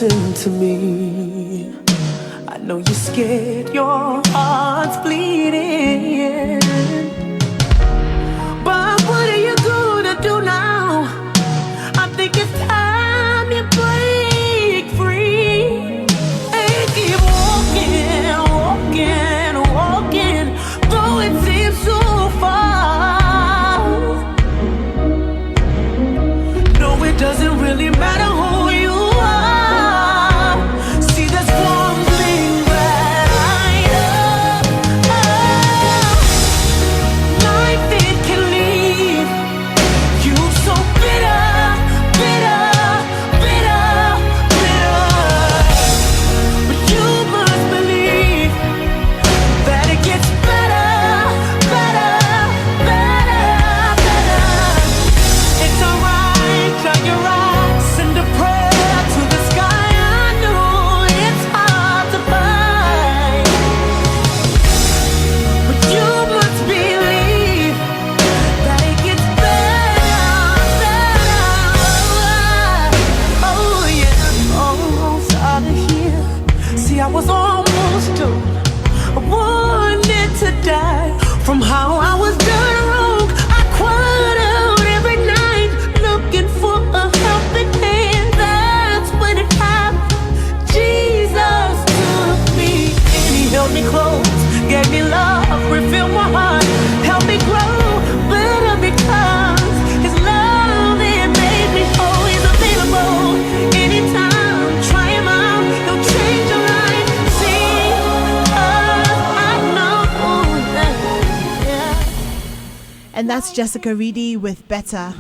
listen to me. I know you're scared, your heart's bleeding. But what are you gonna do now? I think it's time you break free and keep walking, walking, walking, though it seems so far. No, it doesn't really matter who you are. See, there's one thing that I know. Life, it can leave you so bitter, bitter, bitter, bitter. But you must believe that it gets better, better, better, better. It's alright, dry your eyes, send a prayer to the sky. I know it's hard to find, but you must believe that it gets better, better. Oh yeah, almost out of here. See, I was almost done. I wanted to die from how I was done wrong. I cried out every night looking for a helping hand. That's when it happened. Jesus took me and he held me close, gave me love, refilled my heart, helped me grow better because his love, it made me whole. He's available anytime. Try him out, he'll change your life. See, I know that, yeah. And that's Jessica Reedy with Better.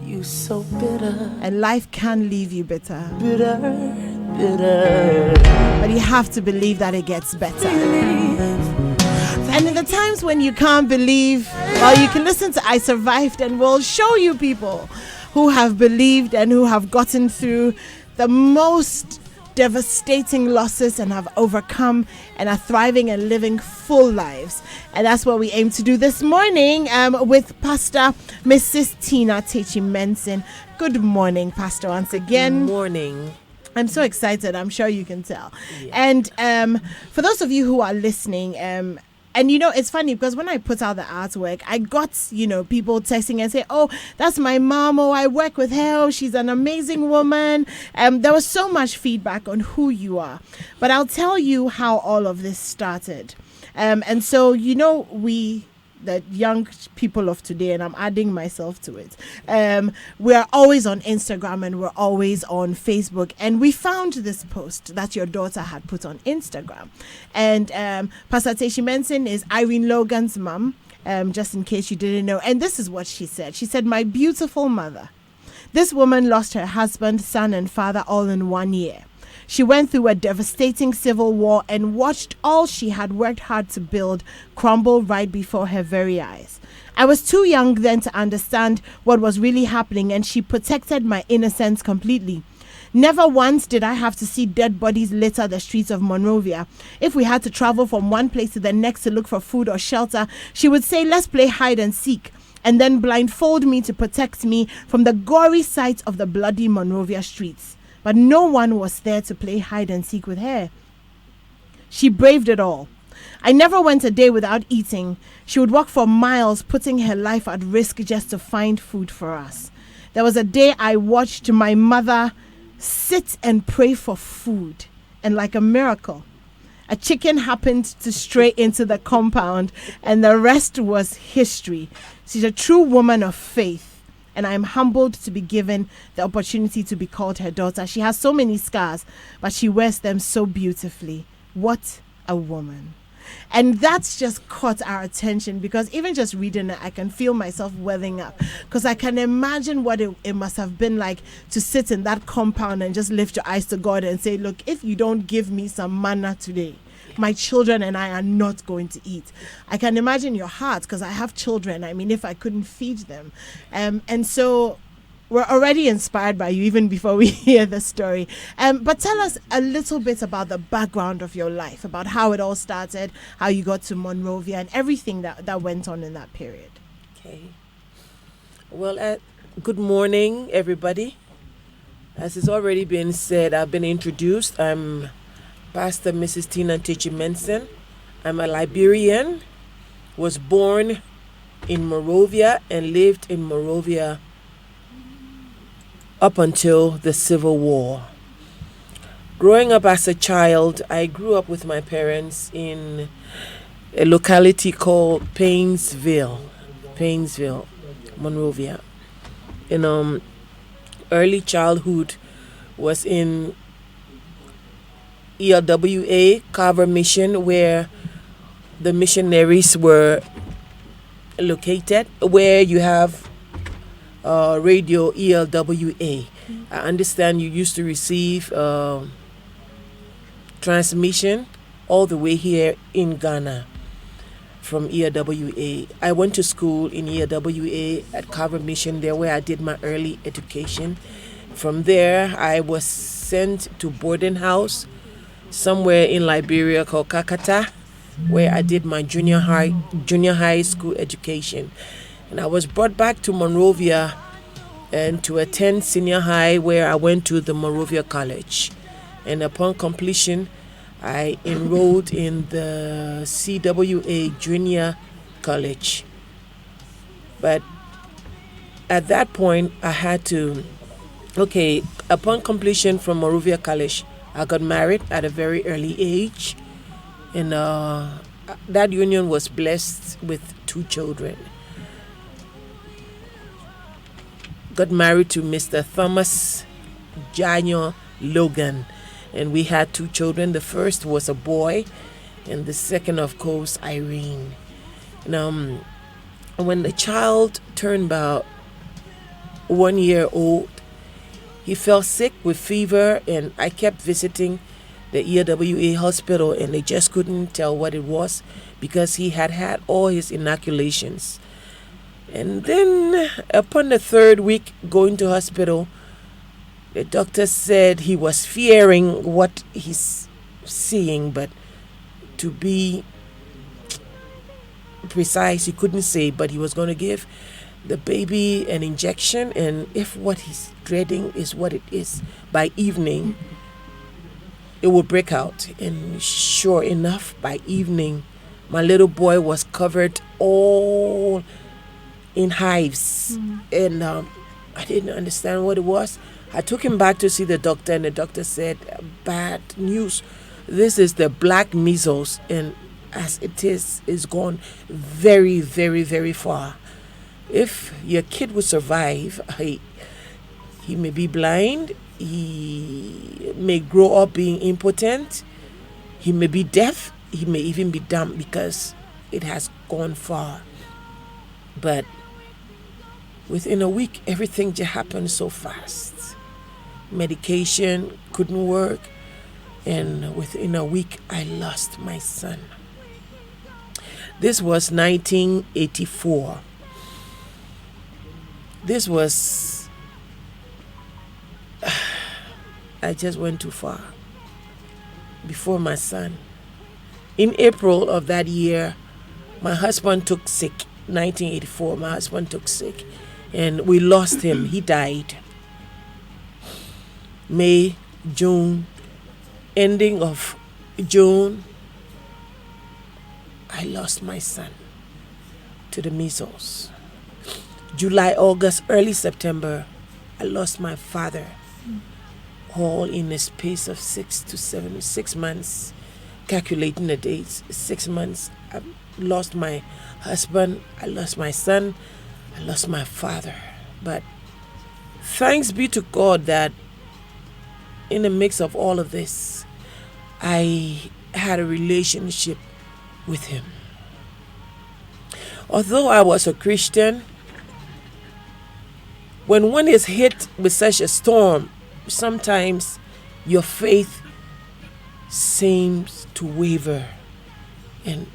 You so bitter, And life can leave you bitter, bitter, bitter. but you have to believe that it gets better. And in the times when you can't believe, well, you can listen to I Survived, and we'll show you people who have believed and who have gotten through the most devastating losses and have overcome and are thriving and living full lives. And that's what we aim to do this morning with Pastor Mrs. Tina Techi-Mensing. Good morning, Pastor, once again. Morning. I'm so excited. I'm sure you can tell. Yeah. And for those of you who are listening, and you know, it's funny because when I put out the artwork, I got, people texting and say, oh, that's my mom. Oh, I work with her. Oh, she's an amazing woman. There was so much feedback on who you are. But I'll tell you how all of this started. And so, the young people of today, and I'm adding myself to it, we're always on Instagram and we're always on Facebook, and we found this post that your daughter had put on Instagram. And Pastor Techi-Mensing is Irene Logan's mom, just in case you didn't know. And this is what she said. She said, "My beautiful mother, this woman lost her husband, son, and father all in 1 year. She went through a devastating civil war and watched all she had worked hard to build crumble right before her very eyes. I was too young then to understand what was really happening, and she protected my innocence completely. Never once did I have to see dead bodies litter the streets of Monrovia. If we had to travel from one place to the next to look for food or shelter, she would say, 'Let's play hide and seek,' and then blindfold me to protect me from the gory sight of the bloody Monrovia streets. But no one was there to play hide and seek with her. She braved it all. I never went a day without eating. She would walk for miles, putting her life at risk just to find food for us. There was a day I watched my mother sit and pray for food, and like a miracle, a chicken happened to stray into the compound, and the rest was history. She's a true woman of faith, and I'm humbled to be given the opportunity to be called her daughter. She has so many scars, but she wears them so beautifully. What a woman." And that's just caught our attention, because even just reading it, I can feel myself welling up, because I can imagine what it must have been like to sit in that compound and just lift your eyes to God and say, "Look, if you don't give me some manna today, my children and I are not going to eat." I can imagine your heart, because I have children. I mean, if I couldn't feed them. And so we're already inspired by you even before we hear the story. But tell us a little bit about the background of your life, about how it all started, how you got to Monrovia, and everything that went on in that period. Okay. Well, good morning, everybody. As it's already been said, I've been introduced. I'm Pastor Mrs. Tina Tichi Menson. I'm a Liberian, was born in Monrovia and lived in Monrovia up until the Civil War. Growing up as a child, I grew up with my parents in a locality called Painesville, Monrovia. And early childhood was in ELWA, Carver Mission, where the missionaries were located, where you have radio ELWA. I understand you used to receive transmission all the way here in Ghana from ELWA. I went to school in ELWA at Carver Mission, there where I did my early education. From there, I was sent to boarding house somewhere in Liberia called Kakata, where I did my junior high school education. And I was brought back to Monrovia and to attend senior high, where I went to the Monrovia College. And upon completion, I enrolled in the CWA Junior College. But at that point, I had to, upon completion from Monrovia College, I got married at a very early age. And that union was blessed with 2 children. Got married to Mr. Thomas Janyo Logan, and we had 2 children. The first was a boy, and the second, of course, Irene. And when the child turned about 1 year old, he fell sick with fever, and I kept visiting the ELWA hospital, and they just couldn't tell what it was because he had had all his inoculations. And then upon the 3rd week going to hospital, the doctor said he was fearing what he's seeing, but to be precise, he couldn't say, but he was going to give the baby an injection, and if what he's dreading is what it is, by evening, it will break out. And sure enough, by evening, my little boy was covered all in hives. And I didn't understand what it was. I took him back to see the doctor, and the doctor said, bad news. This is the black measles, and as it is gone very, very, very far. If your kid will survive, he may be blind, he may grow up being impotent, he may be deaf, he may even be dumb because it has gone far. But within a week, everything just happened so fast. Medication couldn't work, and within a week, I lost my son. This was 1984. This was, I just went too far before my son. In April of that year, my husband took sick. 1984, my husband took sick, and we lost him. He died. May, June, ending of June, I lost my son to the measles. July, August, early September, I lost my father, all in a space of 6 months, calculating the dates, 6 months. I lost my husband, I lost my son, I lost my father. But thanks be to God that in the mix of all of this, I had a relationship with him. Although I was a Christian, when one is hit with such a storm, sometimes your faith seems to waver. And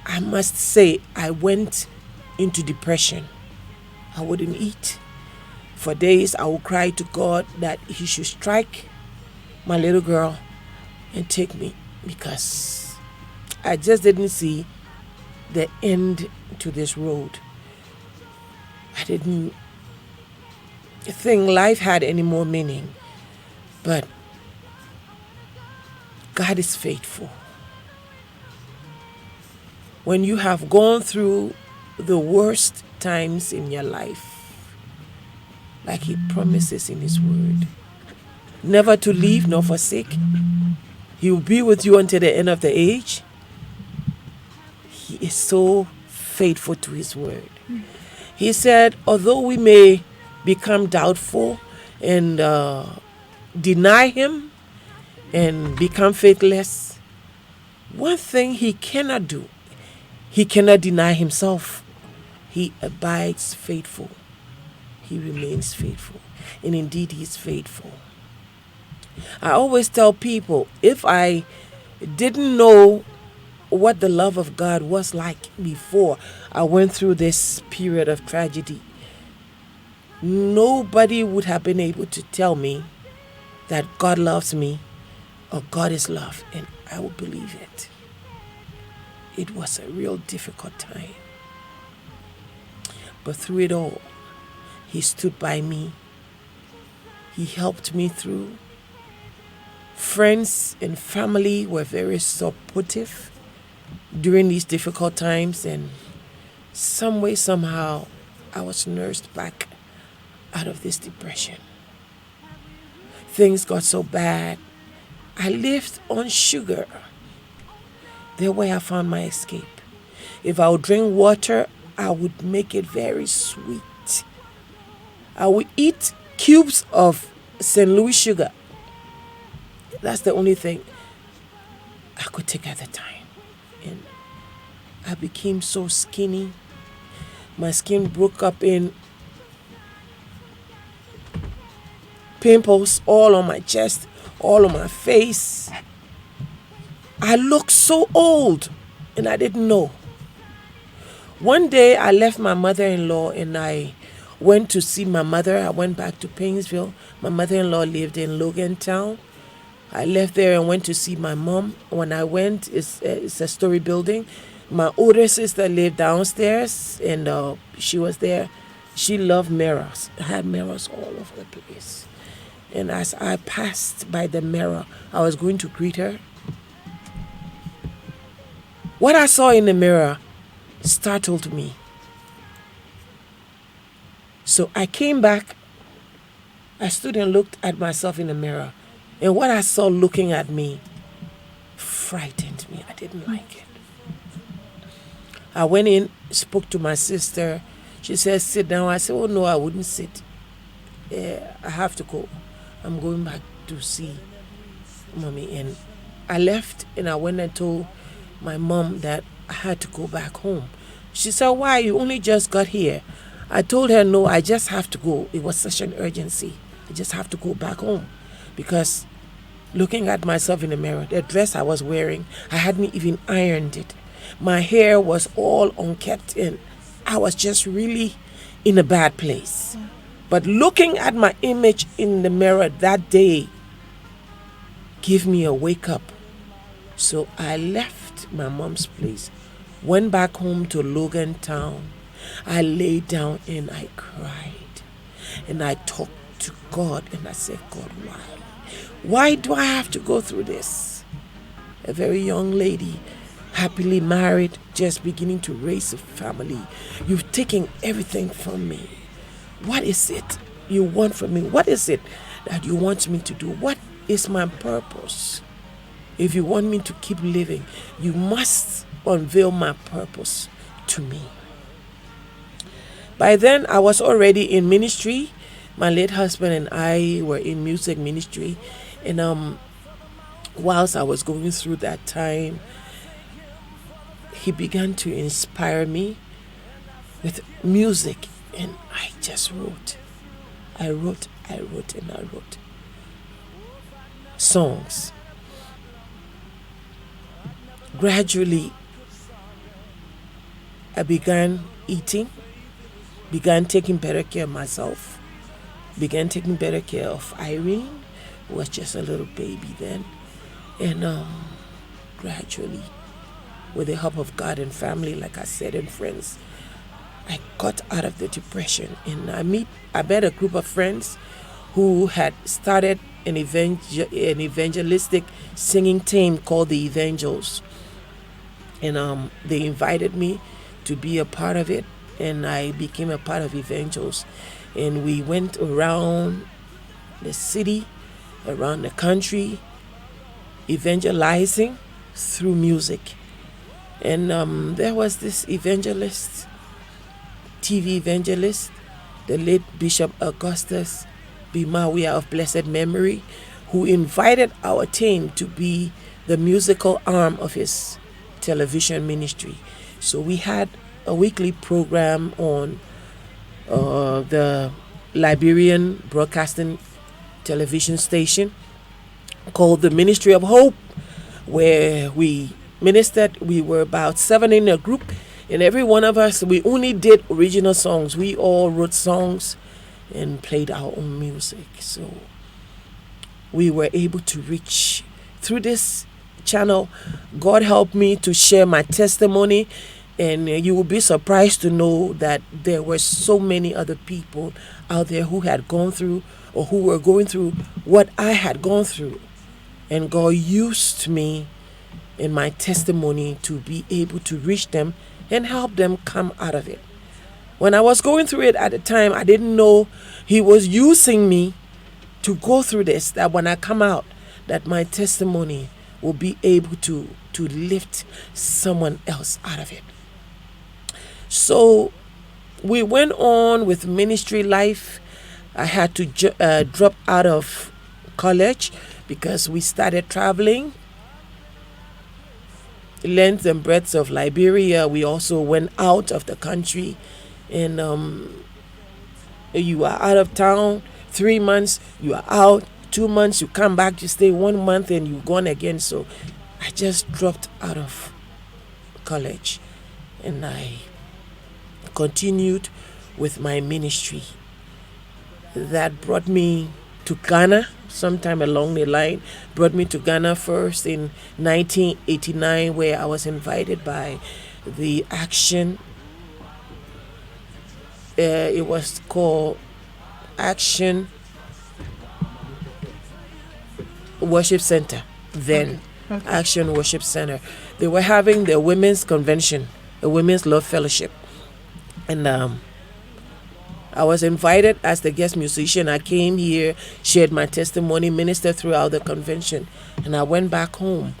I must say, I went into depression. I wouldn't eat. For days, I would cry to God that he should strike my little girl and take me, because I just didn't see the end to this road. I didn't think life had any more meaning. But God is faithful. When you have gone through the worst times in your life, like He promises in His word, never to leave nor forsake, He will be with you until the end of the age. He is so faithful to His word. He said, although we may become doubtful and deny Him and become faithless, one thing He cannot do, He cannot deny Himself. He abides faithful. He remains faithful. And indeed, He is faithful. I always tell people, if I didn't know what the love of God was like before I went through this period of tragedy, nobody would have been able to tell me that God loves me or God is love, and I would believe it. It was a real difficult time. But through it all, He stood by me. He helped me through. Friends and family were very supportive during these difficult times, and some way, somehow, I was nursed back out of this depression. Things got so bad. I lived on sugar. There where I found my escape. If I would drink water, I would make it very sweet. I would eat cubes of St. Louis sugar. That's the only thing I could take at the time. And I became so skinny. My skin broke up in pimples all on my chest, all on my face. I looked so old, and I didn't know. One day I left my mother-in-law and I went to see my mother. I went back to Painesville. My mother-in-law lived in Logantown. I left there and went to see my mom. When I went, it's a story building. My older sister lived downstairs, and she was there. She loved mirrors. I had mirrors all over the place. And as I passed by the mirror, I was going to greet her. What I saw in the mirror startled me. So I came back. I stood and looked at myself in the mirror. And what I saw looking at me frightened me. I didn't like it. I went in, spoke to my sister. She said, sit down. I said, oh, no, I wouldn't sit. I have to go. I'm going back to see Mommy. And I left and I went and told my mom that I had to go back home. She said, why? You only just got here. I told her, no, I just have to go. It was such an urgency. I just have to go back home. Because looking at myself in the mirror, the dress I was wearing, I hadn't even ironed it. My hair was all unkempt and I was just really in a bad place. But looking at my image in the mirror that day gave me a wake up. So I left my mom's place, went back home to Logantown. I laid down and I cried. And I talked to God and I said, God, why? Why do I have to go through this? A very young lady, happily married, just beginning to raise a family. You've taken everything from me. What is it you want from me? What is it that you want me to do? What is my purpose? If you want me to keep living, you must unveil my purpose to me. By then, I was already in ministry. My late husband and I were in music ministry. And whilst I was going through that time, he began to inspire me with music. And I just wrote. I wrote songs. Gradually, I began eating, began taking better care of myself, began taking better care of Irene, who was just a little baby then. And gradually, with the help of God and family, like I said, and friends, I got out of the depression, and I met a group of friends who had started an evangelistic singing team called the Evangels, and they invited me to be a part of it, and I became a part of Evangels, and we went around the city, around the country, evangelizing through music. And there was this evangelist, TV evangelist, the late Bishop Augustus Bimawia of blessed memory, who invited our team to be the musical arm of his television ministry. So we had a weekly program on the Liberian Broadcasting Television station called the Ministry of Hope, where we ministered. We were about 7 in a group, and every one of us, we only did original songs. We all wrote songs and played our own music. So we were able to reach through this channel. God helped me to share my testimony, and you will be surprised to know that there were so many other people out there who had gone through or who were going through what I had gone through. And God used me in my testimony to be able to reach them and help them come out of it. When I was going through it at the time, I didn't know He was using me to go through this, that when I come out, that my testimony will be able to lift someone else out of it. So we went on with ministry life. I had to drop out of college because we started traveling length and breadth of Liberia. We also went out of the country, and you are out of town 3 months, you are out 2 months, you come back, you stay 1 month, and you're gone again. So I just dropped out of college, and I continued with my ministry. That brought me to Ghana sometime along the line. Brought me to Ghana first in 1989, where I was invited by the Action. It was called Action Worship Center then. Okay. Action Worship Center. They were having their women's convention, a women's love fellowship, and I was invited as the guest musician. I came here, shared my testimony, ministered throughout the convention, and I went back home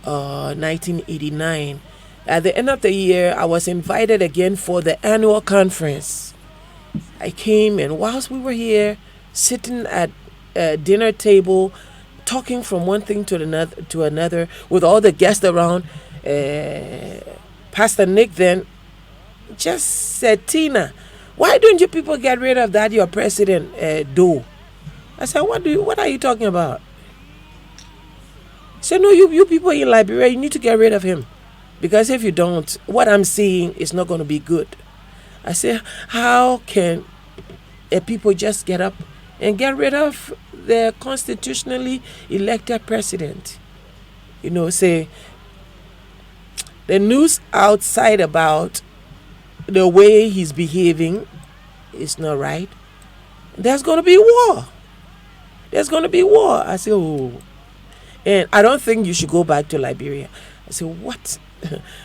1989. At the end of the year, I was invited again for the annual conference. I came, and whilst we were here, sitting at a dinner table, talking from one thing to another, with all the guests around, Pastor Nick then just said, "Tina, why don't you people get rid of that your president, Doe?" I said, what are you talking about? He said, "No, you people in Liberia, you need to get rid of him. Because if you don't, what I'm seeing is not going to be good." I said, "How can people just get up and get rid of their constitutionally elected president?" Say, the news outside about the way he's behaving is not right. There's going to be war. There's going to be war. I said, "Oh." And I don't think you should go back to Liberia. I said, "What?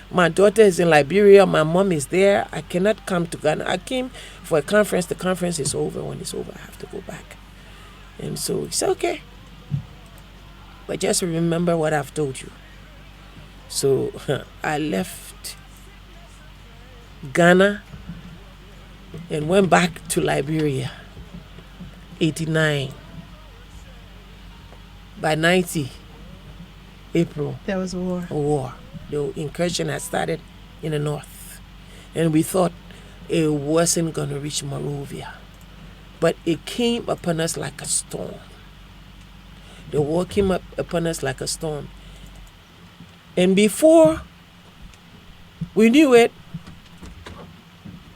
My daughter is in Liberia. My mom is there. I cannot come to Ghana. I came for a conference. The conference is over. When it's over, I have to go back." And so he said, "Okay. But just remember what I've told you." So I left Ghana and went back to Liberia. 89. By 90 April, there was a war. A war. The incursion had started in the north, and we thought it wasn't going to reach Monrovia, but it came upon us like a storm. The war came up upon us like a storm, and before we knew it,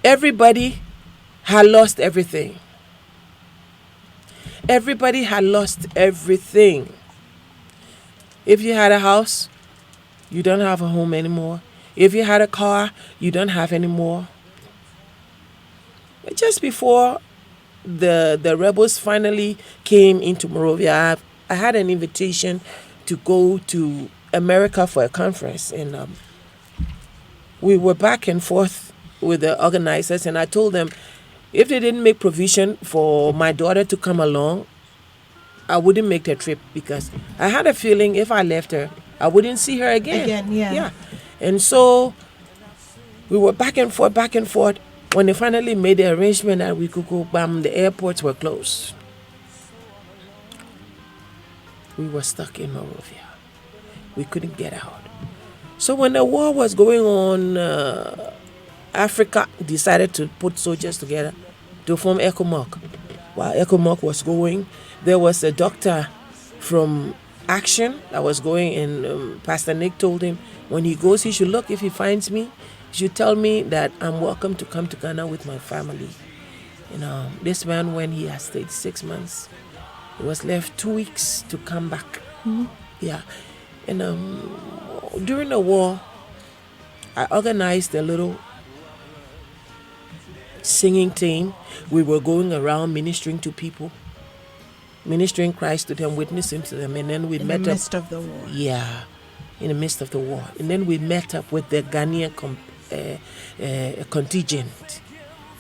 everybody had lost everything. Everybody had lost everything. If you had a house, you don't have a home anymore. If you had a car, you don't have anymore. But just before the rebels finally came into Monrovia, I had an invitation to go to America for a conference, and we were back and forth with the organizers, and I told them if they didn't make provision for my daughter to come along, I wouldn't make the trip, because I had a feeling if I left her, I wouldn't see her again. Yeah. And so we were back and forth, back and forth. When they finally made the arrangement that we could go, the airports were closed. We were stuck in Monrovia. We couldn't get out. So when the war was going on, Africa decided to put soldiers together to form ECOMOG. While ECOMOG was going, there was a doctor from Action that was going, and Pastor Nick told him when he goes, he should look. If he finds me, he should tell me that I'm welcome to come to Ghana with my family. This man, when he had stayed 6 months, he was left 2 weeks to come back. Mm-hmm. Yeah. And during the war, I organized a little singing team. We were going around ministering to people, ministering Christ to them, witnessing to them, and then we met in the up. midst of the war. Yeah, in the midst of the war, and then we met up with the Ghanaian contingent,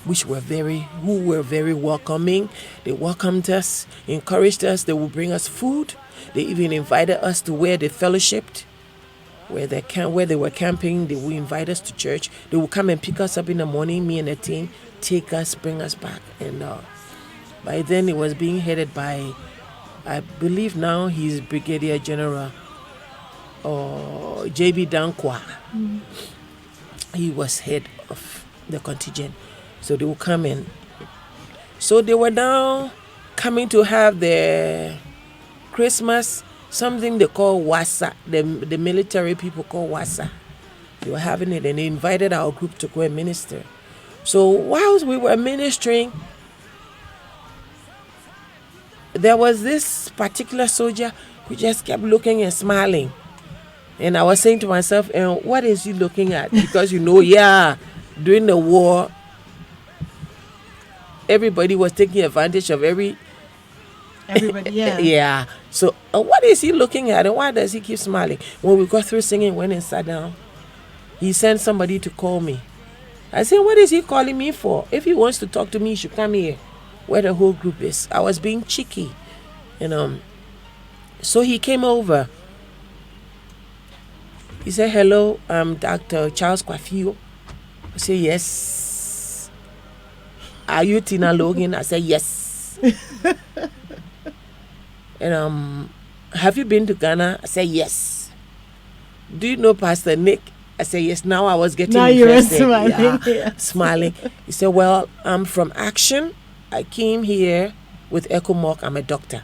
who were very welcoming. They welcomed us, encouraged us. They would bring us food. They even invited us to where they fellowshipped, where they were camping. They would invite us to church. They would come and pick us up in the morning, me and the team, take us, bring us back. And by then it was being headed by, I believe now he's Brigadier General J.B. Dankwa. Mm. He was head of the contingent. So they would come in. So they were now coming to have their Christmas, something they call Wasa. The military people call Wasa. They were having it, and they invited our group to go and minister. So whilst we were ministering, there was this particular soldier who just kept looking and smiling. And I was saying to myself, and what is he looking at? Because during the war, everybody was taking advantage of everybody. Yeah. Yeah. So what is he looking at, and why does he keep smiling? When we got through singing, went and sat down, he sent somebody to call me. I said, what is he calling me for? If he wants to talk to me, he should come here, where the whole group is. I was being cheeky. So he came over. He said, hello, I'm Dr. Charles Kwafio. I said, yes. Are you Tina Logan? I said, yes. And have you been to Ghana? I said, yes. Do you know Pastor Nick? I said, yes. Now I was getting interested. You were smiling. Yeah, smiling. He said, well, I'm from Action. I came here with ECOMOG. I'm a doctor.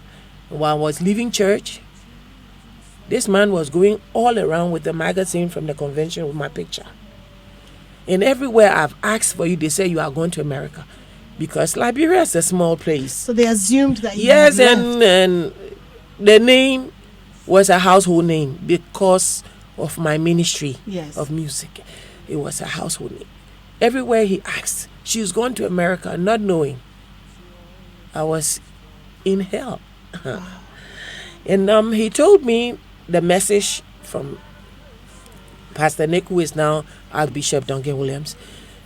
While I was leaving church, this man was going all around with the magazine from the convention with my picture. And everywhere I've asked for you, they say you are going to America. Because Liberia is a small place. So they assumed that you Yes, had left. and the name was a household name because of my ministry of music. It was a household name. Everywhere he asked, she's going to America, not knowing I was in hell. And he told me the message from Pastor Nick, who is now Archbishop Duncan Williams,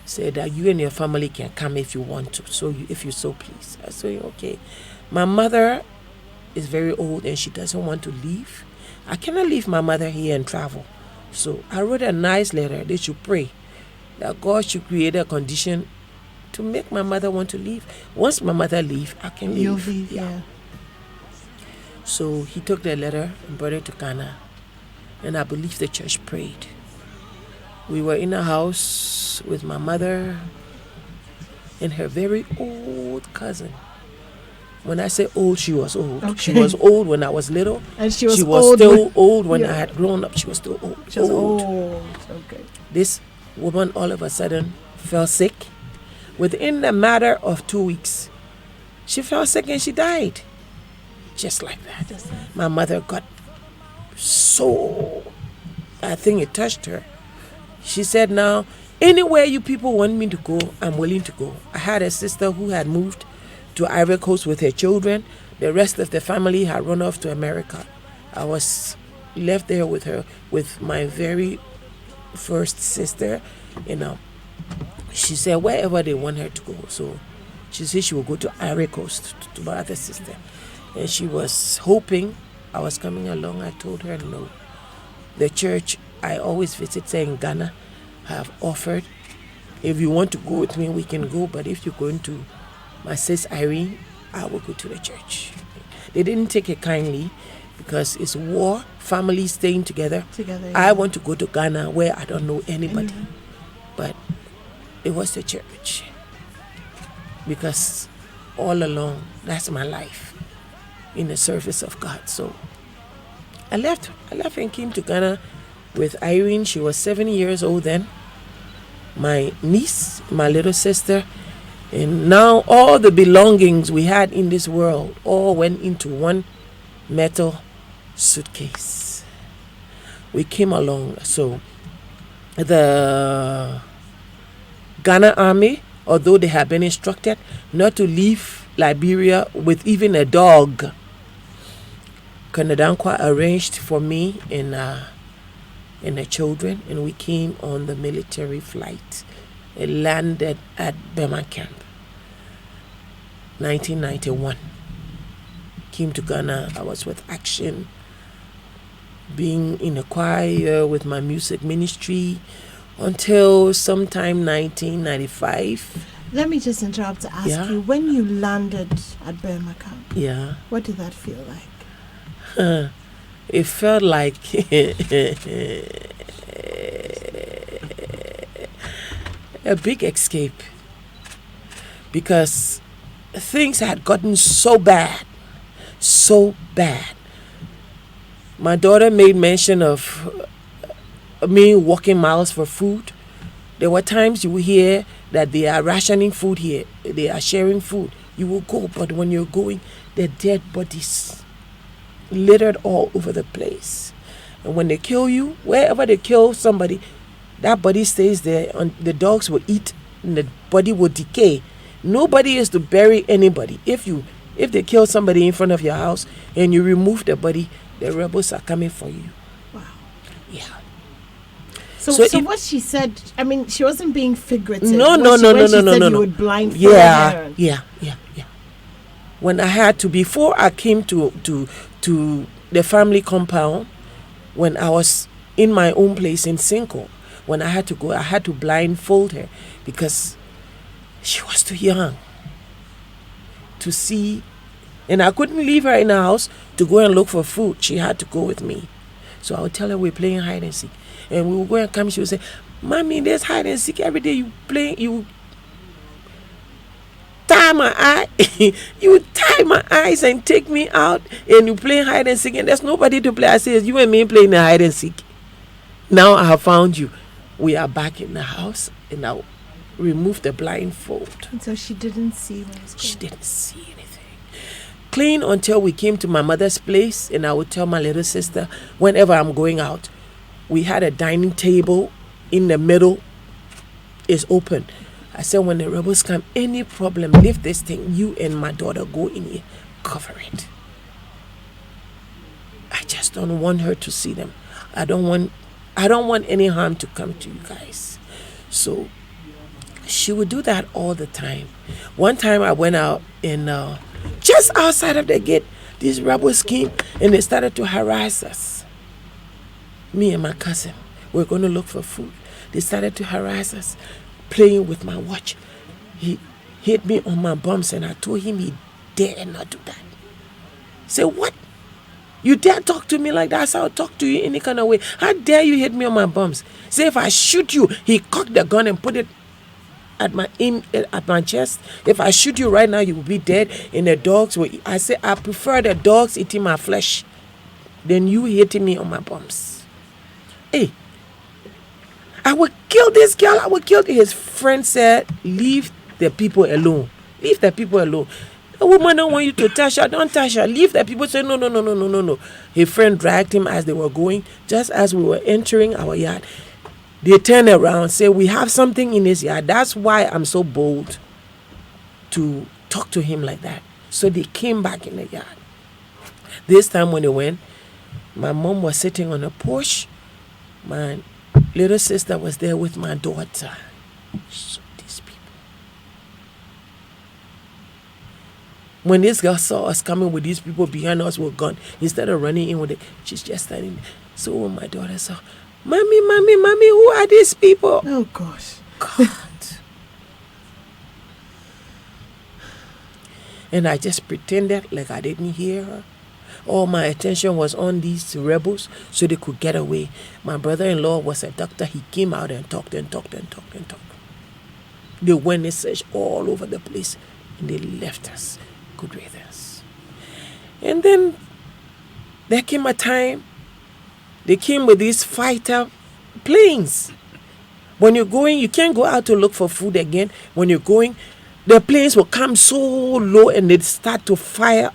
said that you and your family can come if you want to, so if you so please. I said, okay. My mother is very old and she doesn't want to leave. I cannot leave my mother here and travel. So I wrote a nice letter. They should pray that God should create a condition to make my mother want to leave. Once my mother leave, I can leave. You'll leave, yeah. So he took the letter and brought it to Ghana. And I believe the church prayed. We were in a house with my mother and her very old cousin. When I say old, she was old. Okay. She was old when I was little. And she was still old when I had grown up. She was still old. She was old. Okay. This woman all of a sudden fell sick. Within a matter of 2 weeks, she fell sick and she died. Just like that. My mother got so, I think it touched her. She said now, Anywhere you people want me to go, I'm willing to go. I had a sister who had moved to Ivory Coast with her children. The rest of the family had run off to America. I was left there with her, with my very first sister. She said wherever they want her to go. So she said she would go to Ivory Coast to my other sister. And she was hoping I was coming along. I told her no. The church I always visit in Ghana have offered, if you want to go with me, we can go. But if you're going to my sis Irene, I will go to the church. They didn't take it kindly because it's war, families staying together. Yeah. I want to go to Ghana where I don't know anybody. But it was the church. Because all along, that's my life in the service of God. So I left and came to Ghana with Irene. She was 7 years old then. My niece, my little sister, and now all the belongings we had in this world all went into one metal suitcase. We came along. So the Ghana Army, although they had been instructed not to leave Liberia with even a dog, Kanadankwa arranged for me and the children, and we came on the military flight. It landed at Burma Camp, 1991. Came to Ghana. I was with Action, being in a choir with my music ministry until sometime 1995. Let me just interrupt to ask Yeah. you, when you landed at Burma Camp, Yeah. what did that feel like? It felt like a big escape, because things had gotten so bad. My daughter made mention of me walking miles for food. There were times you will hear that they are rationing food here, they are sharing food. You will go, but when you're going, the dead bodies littered all over the place. And when they kill you, wherever they kill somebody, that body stays there, and the dogs will eat and the body will decay. Nobody is to bury anybody. If they kill somebody in front of your house and you remove the body, the rebels are coming for you. Wow. Yeah. So So if- what she said, I mean, she wasn't being figurative. No. When she said no. you would blindfold Yeah. her. When I had to, before I came to the family compound, when I was in my own place in Cinco, when I had to go, I had to blindfold her because she was too young to see, and I couldn't leave her in the house to go and look for food. She had to go with me. So I would tell her we're playing hide and seek, and we would go and come. She would say, "Mommy, there's hide and seek every day. You play, you tie my eye, you tie my eyes and take me out, and you play hide and seek, and there's nobody to play." I say, "You and me playing the hide and seek. Now I have found you. We are back in the house, and I'll remove the blindfold." And so she didn't see what was She going on. didn't see anything. Clean until we came to my mother's place, and I would tell my little sister whenever I'm going out, we had a dining table in the middle, is open. I said, when the rebels come, any problem, lift this thing, you and my daughter go in here, cover it. I just don't want her to see them. I don't want any harm to come to you guys. So she would do that all the time. One time I went out, and just outside of the gate, these rebels came and they started to harass us. Me and my cousin, we're going to look for food. They started to harass us, playing with my watch. He hit me on my bumps, and I told him he dare not do that. Say, "What? You dare talk to me like that? So I'll talk to you any kind of way. How dare you hit me on my bumps?" Say, "If I shoot you," he cocked the gun and put it at my chest. "If I shoot you right now, you will be dead, and the dogs will eat." I say, "I prefer the dogs eating my flesh than you hitting me on my bumps." Hey, I would kill this girl. I would kill. His friend said, "Leave the people alone. Leave the people alone. The woman don't want you to touch her. Don't touch her. Leave the people." Say, no. His friend dragged him as they were going. Just as we were entering our yard, They turn around, say, we have something in his yard. That's why I'm so bold to talk to him like that. So they came back in the yard. This time when they went, my mom was sitting on a porch. My little sister was there with my daughter. So these people. When this girl saw us coming with these people behind us with gun, instead of running in with it, she's just standing there. So when my daughter saw, Mommy, who are these people? Oh, gosh. God. And I just pretended like I didn't hear her. All my attention was on these rebels so they could get away. My brother-in-law was a doctor. He came out and talked. They went and searched all over the place and they left us. Good riddance. And then there came a time they came with these fighter planes. When you're going, you can't go out to look for food again. When you're going, the planes will come so low and they start to fire.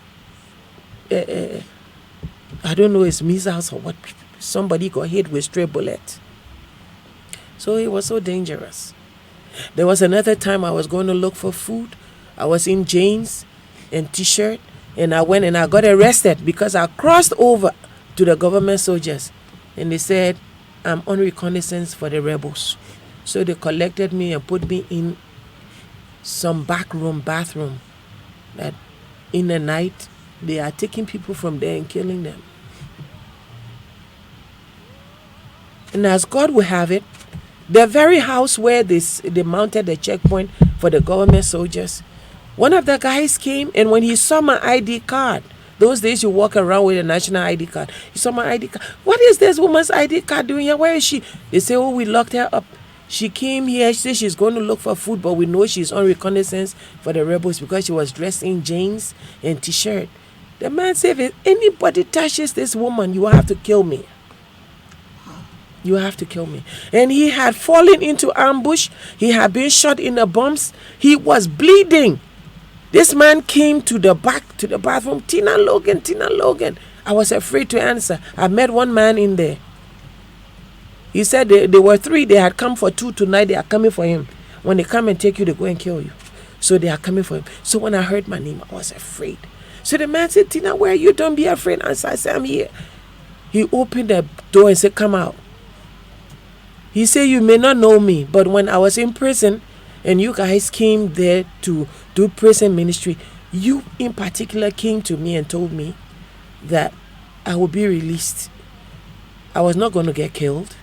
I don't know, it's missiles or what. Somebody got hit with stray bullets. So it was so dangerous. There was another time I was going to look for food. I was in jeans and t-shirt, and I went and I got arrested because I crossed over to the government soldiers, and they said I'm on reconnaissance for the rebels. So they collected me and put me in some bathroom that in the night they are taking people from there and killing them. And as God will have it, the very house where they mounted the checkpoint for the government soldiers, one of the guys came, and when he saw my ID card, those days you walk around with a national ID card. He saw my ID card. What is this woman's ID card doing here? Where is she? They say, oh, we locked her up. She came here. She said she's going to look for food, but we know she's on reconnaissance for the rebels because she was dressed in jeans and t-shirt. The man said, if anybody touches this woman, you will have to kill me. You have to kill me. And he had fallen into ambush. He had been shot in the bumps. He was bleeding. This man came to the bathroom. Tina Logan. I was afraid to answer. I met one man in there. He said they were 3. They had come for 2 tonight. They are coming for him. When they come and take you, they go and kill you. So they are coming for him. So when I heard my name, I was afraid. So the man said, Tina, where are you? Don't be afraid. And so I said, I'm here. He opened the door and said, come out. He said, you may not know me, but when I was in prison and you guys came there to do prison ministry, you in particular came to me and told me that I will be released. I was not going to get killed.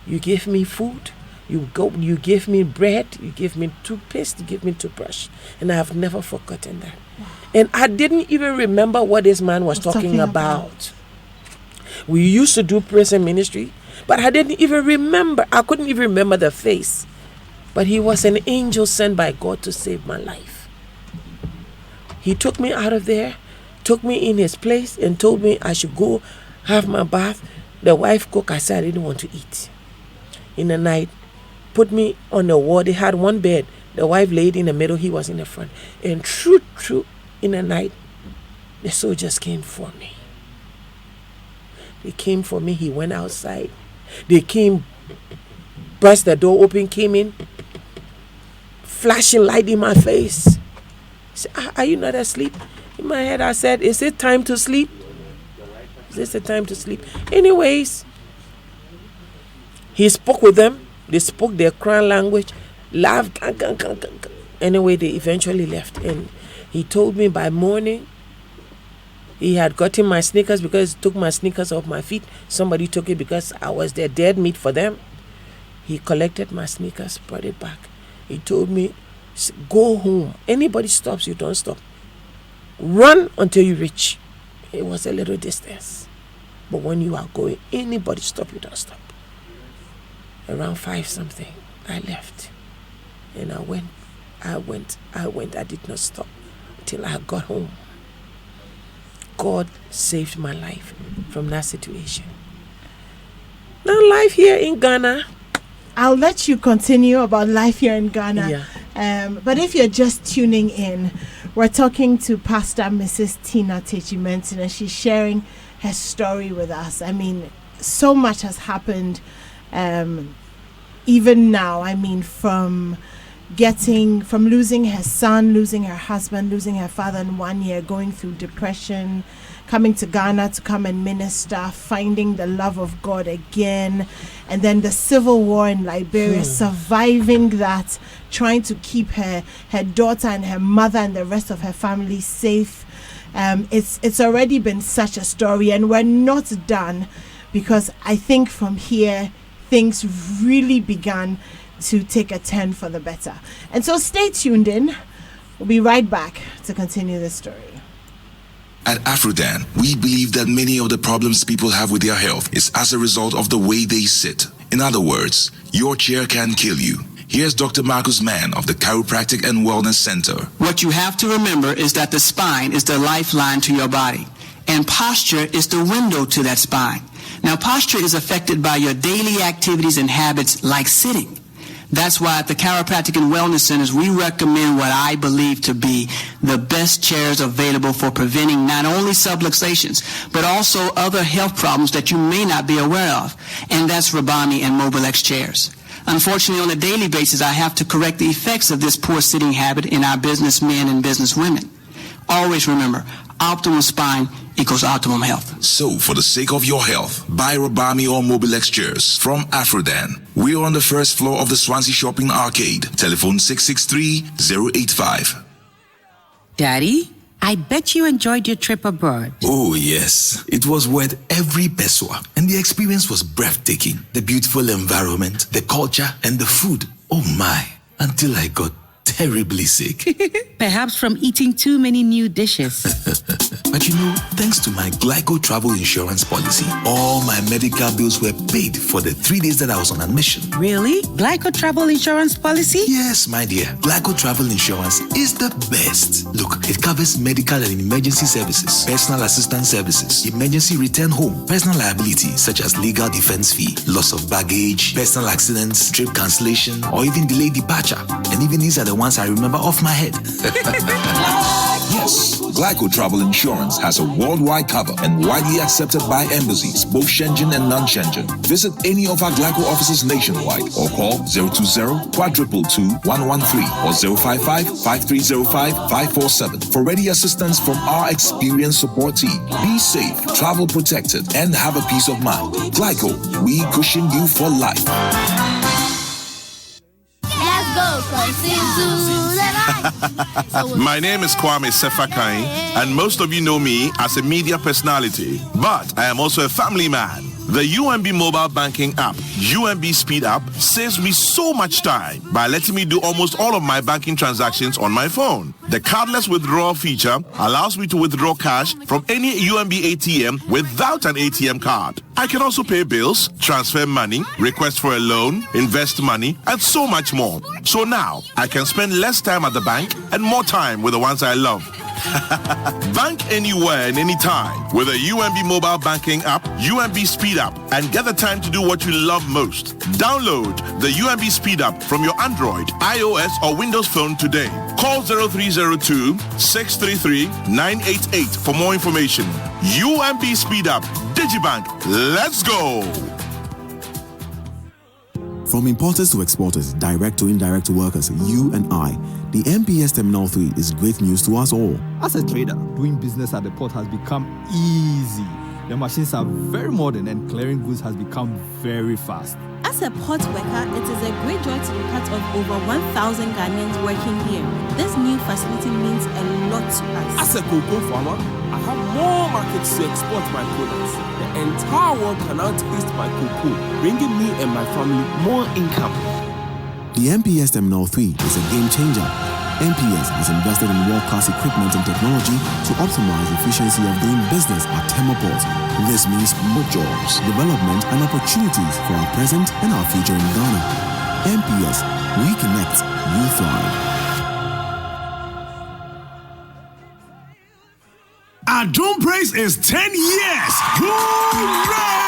You gave me food. You gave me bread. You gave me toothpaste. You gave me toothbrush. And I have never forgotten that. Wow. And I didn't even remember what this man was talking about. We used to do prison ministry, but I didn't even remember. I couldn't even remember the face. But he was an angel sent by God to save my life. He took me out of there, took me in his place, and told me I should go have my bath. The wife cooked. I said I didn't want to eat. In the night, put me on the wall. They had one bed. The wife laid in the middle. He was in the front. And true, in the night, the soldiers came for me. They came for me. He went outside. They came, burst the door open, came in, flashing light in my face. He said, are you not asleep? In my head, I said, is it time to sleep? Is this the time to sleep? Anyways, he spoke with them. They spoke their Crown language, laughed. Anyway, they eventually left. And he told me by morning, he had gotten my sneakers because he took my sneakers off my feet. Somebody took it because I was their dead meat for them. He collected my sneakers, brought it back. He told me, go home. Anybody stops you, don't stop. Run until you reach. It was a little distance. But when you are going, anybody stop you, don't stop. Around 5 something, I left. And I went. I did not stop till I got home. God saved my life from that situation. Now life here in Ghana. I'll let you continue about life here in Ghana. Yeah. But if you're just tuning in, we're talking to Pastor Mrs. Tina Techimantin, and she's sharing her story with us. I mean, so much has happened even now, I mean, from losing her son, losing her husband, losing her father in 1 year, going through depression, coming to Ghana to come and minister, finding the love of God again, and then the civil war in Liberia, surviving that, trying to keep her daughter and her mother and the rest of her family safe. It's already been such a story, and we're not done, because I think from here things really began to take a turn for the better. And so stay tuned in. We'll be right back to continue this story. At Afrodan, we believe that many of the problems people have with their health is as a result of the way they sit. In other words, your chair can kill you. Here's Dr. Marcus Mann of the Chiropractic and Wellness Center. What you have to remember is that the spine is the lifeline to your body, and posture is the window to that spine. Now, posture is affected by your daily activities and habits like sitting. That's why at the Chiropractic and Wellness Centers, we recommend what I believe to be the best chairs available for preventing not only subluxations, but also other health problems that you may not be aware of. And that's Rabami and Mobilex chairs. Unfortunately, on a daily basis, I have to correct the effects of this poor sitting habit in our businessmen and businesswomen. Always remember, optimal spine equals optimum health. So, for the sake of your health, buy Rabami or Mobilex chairs from Afrodan. We're on the first floor of the Swansea Shopping Arcade. Telephone 663-085. Daddy, I bet you enjoyed your trip abroad. Oh, yes. It was worth every peso. And the experience was breathtaking. The beautiful environment, the culture, and the food. Oh my, until I got terribly sick. Perhaps from eating too many new dishes. But you know, thanks to my Glyco travel insurance policy, all my medical bills were paid for the 3 days that I was on admission. Really? Glyco travel insurance policy? Yes, my dear. Glyco travel insurance is the best. Look, it covers medical and emergency services, personal assistance services, emergency return home, personal liability such as legal defense fee, loss of baggage, personal accidents, trip cancellation, or even delayed departure. And even these are the ones I remember off my head. Yes, Glyco Travel Insurance has a worldwide cover and widely accepted by embassies, both Shenzhen and non-Shenzhen. Visit any of our Glyco offices nationwide or call 020-422-113 or 055-5305-547 for ready assistance from our experienced support team. Be safe, travel protected, and have a peace of mind. Glyco, we cushion you for life. My name is Kwame Sefakai, and most of you know me as a media personality, but I am also a family man. The UMB mobile banking app, UMB Speed App, saves me so much time by letting me do almost all of my banking transactions on my phone. The cardless withdrawal feature allows me to withdraw cash from any UMB ATM without an ATM card. I can also pay bills, transfer money, request for a loan, invest money, and so much more. So now, I can spend less time at the bank and more time with the ones I love. Bank anywhere and anytime with a UMB mobile banking app, UMB Speed App, and get the time to do what you love most. Download the UMB Speed App from your Android, iOS, or Windows phone today. Call 0302-633-988 for more information. UMB Speed App, Digibank, let's go! From importers to exporters, direct to indirect workers, you and I, the MPS Terminal 3 is great news to us all. As a trader, doing business at the port has become easy. The machines are very modern and clearing goods has become very fast. As a port worker, it is a great joy to be part of over 1,000 Ghanaians working here. This new facility means a lot to us. As a cocoa farmer, I have more markets to export my products. The entire world can now taste my cocoa, bringing me and my family more income. The MPS Terminal 3 is a game changer. MPS has invested in world-class equipment and technology to optimize the efficiency of doing business at Tema Port. This means more jobs, development, and opportunities for our present and our future in Ghana. MPS, we connect, you thrive. Our Dome Praise is 10 years. Hooray!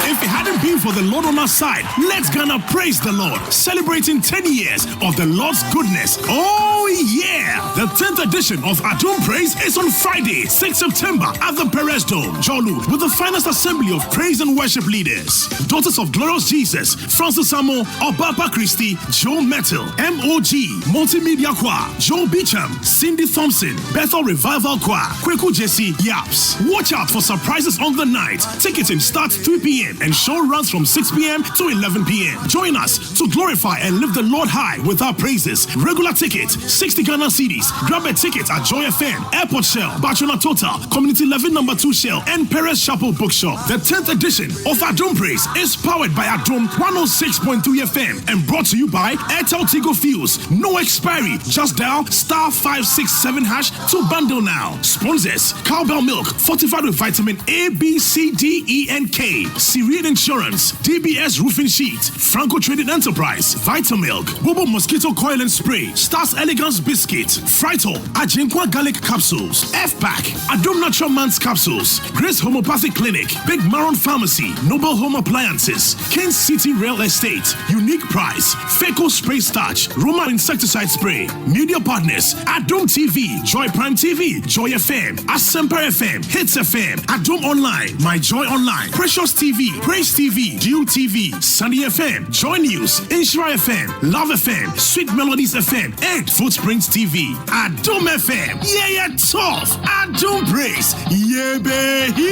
If it hadn't been for the Lord on our side. Let's gonna praise the Lord, celebrating 10 years of the Lord's goodness. Oh yeah! The 10th edition of Adum Praise is on Friday, 6 September at the Perez Dome, Jolu, with the finest assembly of praise and worship leaders. Daughters of Glorious Jesus, Francis Samo, Obapa Christie, Joe Metal, MOG, Multimedia Choir, Joe Beecham, Cindy Thompson, Bethel Revival Choir, Kweku Jesse, Yaps. Watch out for surprises on the night. Ticketing starts 3 p.m. and show runs from 6 p.m. to 11 p.m. Join us to glorify and lift the Lord high with our praises. Regular ticket, 60 Ghana cedis. Grab a ticket at Joy FM, Airport Shell, Bachona Total, Community 11 No. 2 Shell, and Perez Chapel Bookshop. The 10th edition of Adum Praise is powered by Adum 106.3 FM and brought to you by Airtel Tigo Fuels. No expiry. Just dial *567# to bundle now. Sponsors: Cowbell Milk, fortified with vitamin A, B, C, D, E, and K. Syrian Insurance, DBS Roofing Sheet, Franco Trading Enterprise, Vitamilk, Bobo Mosquito Coil and Spray, Stars Elegance Biscuit, Frito, Ajinkwa Garlic Capsules, F-Pack, Adum Natural Man's Capsules, Grace Homeopathic Clinic, Big Maron Pharmacy, Noble Home Appliances, Kings City Real Estate, Unique Price, Feco Spray Starch, Roma Insecticide Spray. Media partners: Adum TV, Joy Prime TV, Joy FM, Asemper FM, Hits FM, Adum Online, My Joy Online, Precious TV, Praise TV, Dew TV, Sunny FM, Joy News, Inshira FM, Love FM, Sweet Melodies FM, and Footprints TV. Adum FM, yeah, tough. Adum Praise, yeah, baby.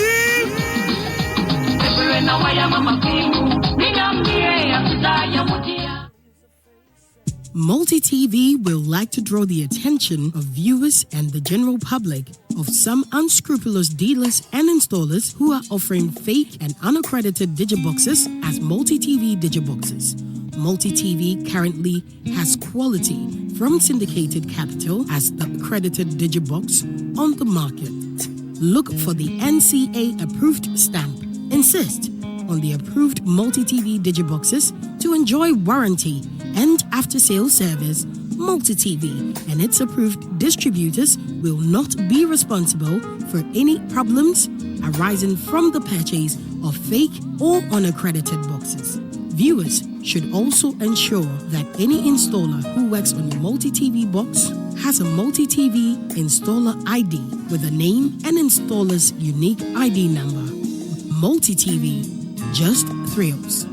Multi TV will like to draw the attention of viewers and the general public of some unscrupulous dealers and installers who are offering fake and unaccredited digiboxes as Multi TV digiboxes. Multi TV currently has quality from syndicated capital as the accredited digibox on the market. Look for the NCA approved stamp. Insist on the approved Multi TV digiboxes to enjoy warranty and after-sales service. Multi TV and its approved distributors will not be responsible for any problems arising from the purchase of fake or unaccredited boxes. Viewers should also ensure that any installer who works on your Multi TV box has a Multi TV installer ID with a name and installer's unique ID number. Multi TV, just thrills.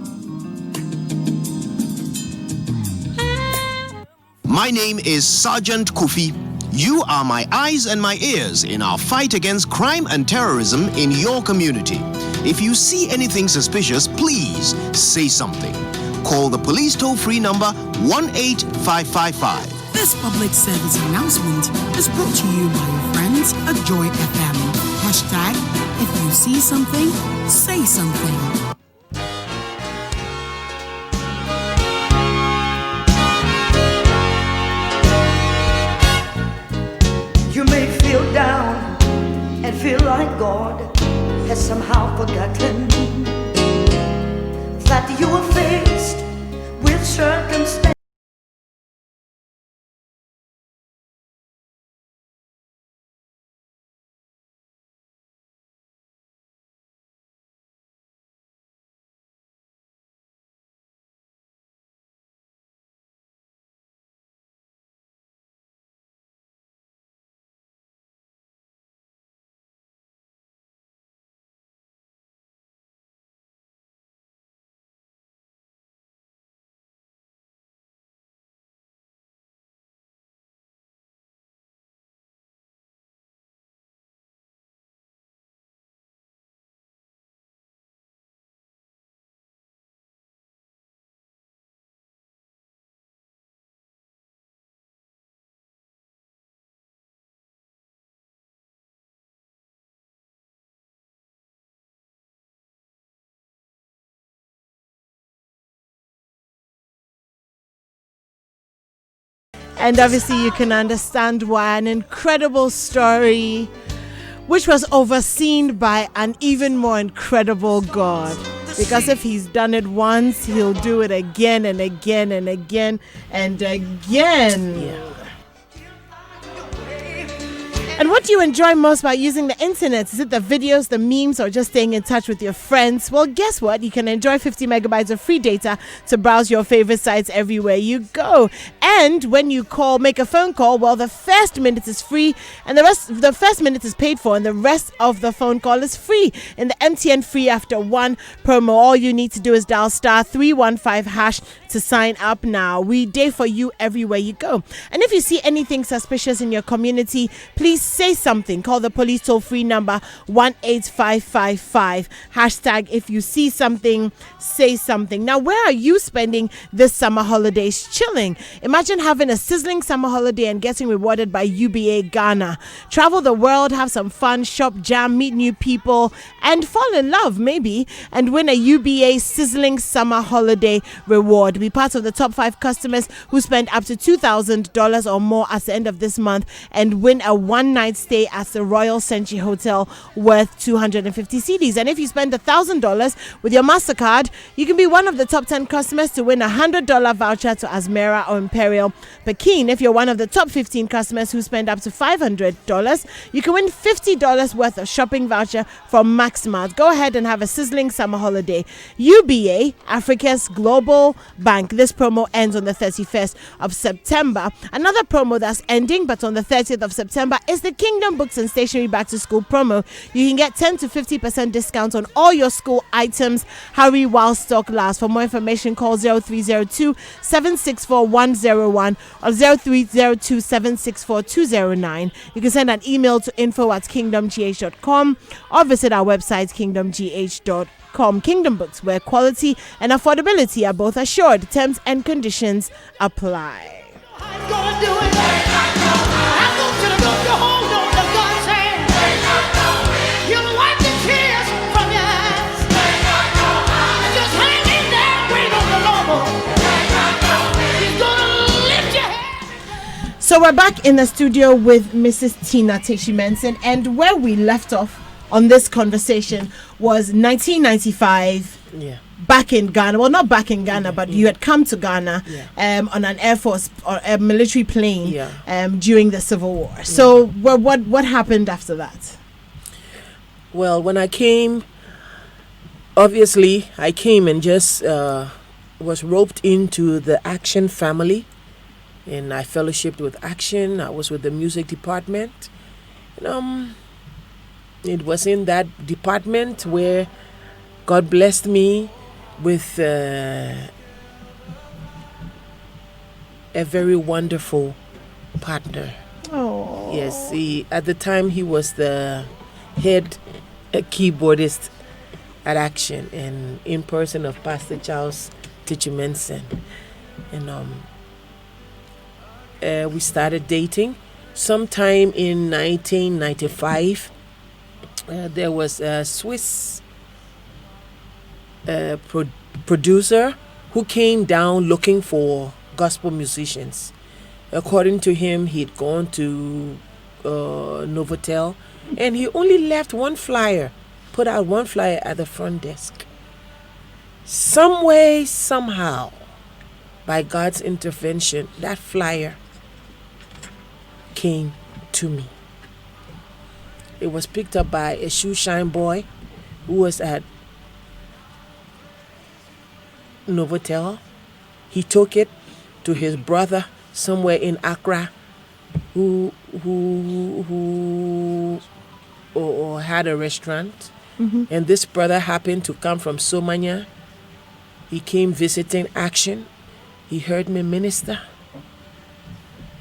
My name is Sergeant Kofi. You are my eyes and my ears in our fight against crime and terrorism in your community. If you see anything suspicious, please say something. Call the police toll-free number 18555. This public service announcement is brought to you by your friends at Joy FM. Hashtag, if you see something, say something. You may feel down and feel like God has somehow forgotten that you are faced with circumstances. And obviously you can understand why an incredible story which was overseen by an even more incredible God. Because if he's done it once, he'll do it again and again and again and again. And what What do you enjoy most about using the internet? Is it the videos, the memes, or just staying in touch with your friends? Well, guess what? You can enjoy 50 megabytes of free data to browse your favorite sites everywhere you go. And when you make a phone call, well, the first minute is free, and the first minute is paid for, and the rest of the phone call is free. In the MTN Free After One promo, all you need to do is dial *315# to sign up now. We day for you everywhere you go. And if you see anything suspicious in your community, please say something. Call the police toll-free number 18555. # if you see something, say something. Now, where are you spending this summer holidays? Chilling. Imagine having a sizzling summer holiday and getting rewarded by UBA Ghana. Travel the world, have some fun, shop, jam, meet new people, and fall in love, maybe, and win a UBA sizzling summer holiday reward. Be part of the top 5 customers who spend up to $2,000 or more at the end of this month and win a one-night stay at the Royal Century Hotel worth 250 cedis. And if you spend $1,000 with your MasterCard, you can be one of the top 10 customers to win a $100 voucher to Asmera or Imperial Pekin. If you're one of the top 15 customers who spend up to $500, you can win $50 worth of shopping voucher from Maxmart. Go ahead and have a sizzling summer holiday. UBA, Africa's global bank. This promo ends on the 31st of September. Another promo that's ending, but on the 30th of September, is the Kingdom Books and Stationery Back to School promo. You can get 10 to 50% discounts on all your school items. Hurry while stock lasts. For more information, call 0302 764 101 or 0302 764 209. You can send an email to info@kingdomgh.com or visit our website kingdomgh.com. Kingdom Books, where quality and affordability are both assured. Terms and conditions apply. So we're back in the studio with Mrs. Tina Teshie-Mensing, and where we left off on this conversation was 1995. Yeah. Back in Ghana, well, not back in Ghana, but you had come to Ghana on an Air Force or a military plane during the Civil War. So what happened after that? Well, when I came, obviously I came and just was roped into the Action family, and I fellowshipped with Action. I was with the music department. It was in that department where God blessed me with a very wonderful partner. Oh. Yes, at the time he was the head keyboardist at Action, and in person of Pastor Charles Teshie-Mensing. And we started dating. Sometime in 1995, there was a Swiss producer who came down looking for gospel musicians. According to him, he'd gone to Novotel, and he only left put out one flyer at the front desk. Some way, somehow, by God's intervention, that flyer came to me. It was picked up by a shoe shine boy who was at Novotel. He took it to his brother somewhere in Accra who had a restaurant. Mm-hmm. And this brother happened to come from Somanya. He came visiting Action. He heard me minister.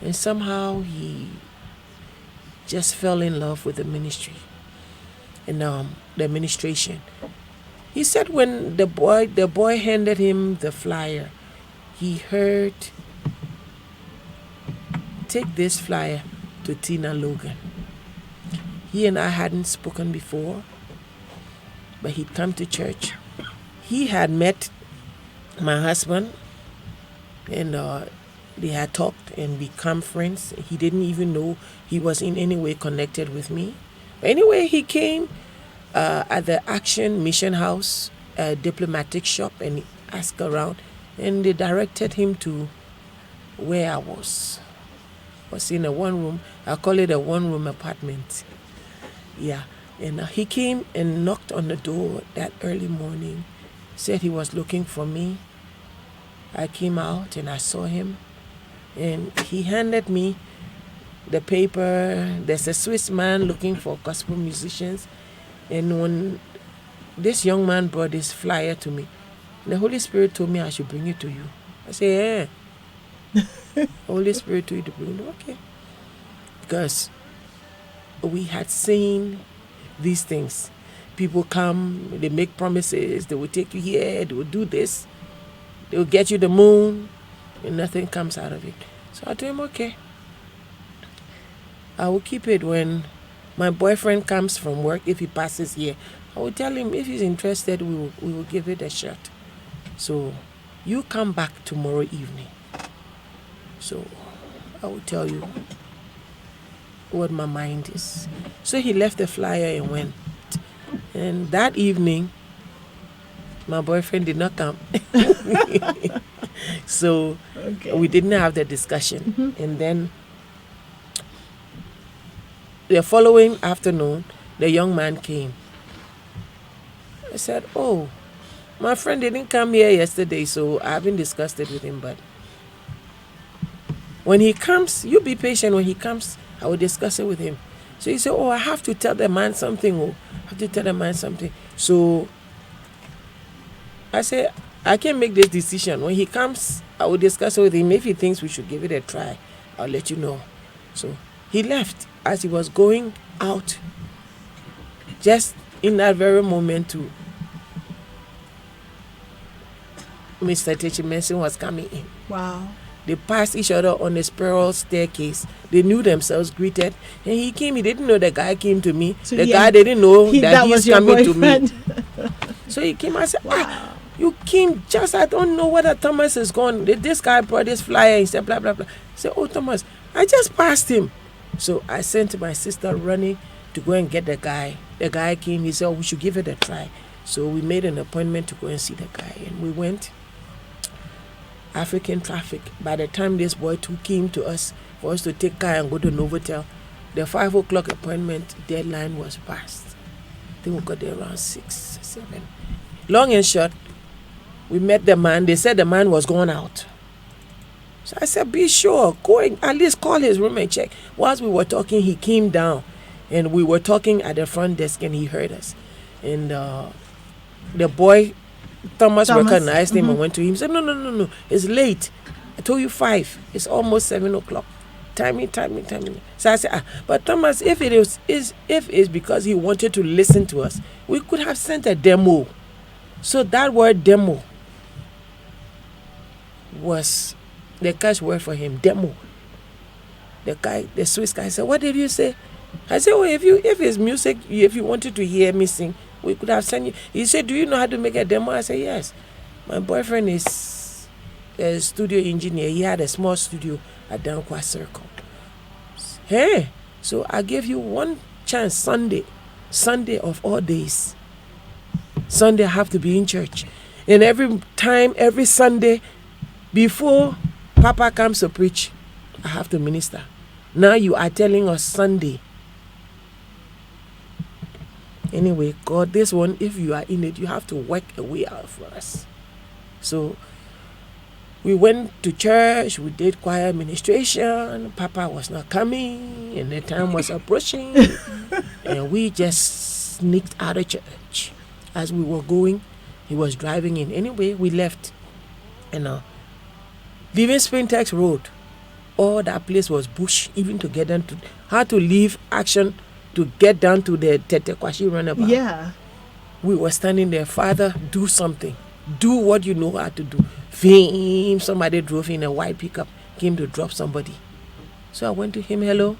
And somehow he just fell in love with the ministry and the administration. He said when the boy handed him the flyer, he heard, "Take this flyer to Tina Logan." He and I hadn't spoken before, but he'd come to church. He had met my husband, and they had talked and become friends. He didn't even know he was in any way connected with me. Anyway, he came at the Action Mission House, a diplomatic shop, and he asked around, and they directed him to where I was. was in a one-room, I call it a one-room apartment. Yeah. And he came and knocked on the door that early morning, said he was looking for me. I came out and I saw him, and he handed me the paper. There's a Swiss man looking for gospel musicians, and when this young man brought this flyer to me, the Holy Spirit told me I should bring it to you. I said, Holy Spirit told you to bring it? Okay. Because we had seen these things. People come, they make promises, they will take you here, they will do this, they will get you the moon, and nothing comes out of it. So I told him, okay, I will keep it. When my boyfriend comes from work, if he passes here, I will tell him if he's interested, we will give it a shot. So you come back tomorrow evening. So I will tell you what my mind is. So he left the flyer and went. And that evening, my boyfriend did not come. So we didn't have the discussion. And then the following afternoon, the young man came. I said, oh, my friend didn't come here yesterday, so I haven't discussed it with him. But when he comes, you be patient. When he comes, I will discuss it with him. So he said, oh, I have to tell the man something. Oh, I have to tell the man something. So I said, I can't make this decision. When he comes, I will discuss it with him. If he thinks we should give it a try, I'll let you know. So he left. As he was going out, just in that very moment too, Mr. Techimensin was coming in. Wow. They passed each other on a spiral staircase. They knew themselves, greeted. And he came. He didn't know the guy came to me. So the guy didn't know that he's coming to me. boyfriend. So he came. I said, wow. You came just, I don't know whether Thomas is gone. This guy brought this flyer. He said, blah, blah, blah. I said, oh, Thomas, I just passed him. So I sent my sister running to go and get the guy. The guy came. He said, oh, we should give it a try. So we made an appointment to go and see the guy. And we went. African Traffic. By the time this boy too came to us for us to take car and go to Novotel, the 5 o'clock appointment deadline was passed. I think we got there around 6, 7. Long and short, we met the man. They said the man was gone out. So I said, be sure, go and at least call his room and check. Whilst we were talking, he came down, and we were talking at the front desk, and he heard us. And the boy, Thomas recognized him and went to him. He said, no, it's late. I told you 5. It's almost 7 o'clock. Time me. So I said, but Thomas, if it's because he wanted to listen to us, we could have sent a demo. So that word demo was the cash word for him, demo. The Swiss guy said, what did you say? I said, oh, if it's music, if you wanted to hear me sing, we could have sent you. He said, do you know how to make a demo? I said, yes. My boyfriend is a studio engineer. He had a small studio at Dankwa Circle. Hey, so I gave you one chance, Sunday of all days. Sunday I have to be in church. And every Sunday, before Papa comes to preach, I have to minister. Now you are telling us Sunday. Anyway, God, this one, if you are in it, you have to work a way out for us. So we went to church, we did choir administration. Papa was not coming, and the time was approaching. And we just sneaked out of church. As we were going, he was driving in. Anyway, we left. And leaving Sprintex Road, all that place was bush, even to get down to, how to leave Action to get down to the Tetekwashi runabout. Yeah. We were standing there, Father, do something. Do what you know how to do. Fame, somebody drove in a white pickup, came to drop somebody. So I went to him, hello,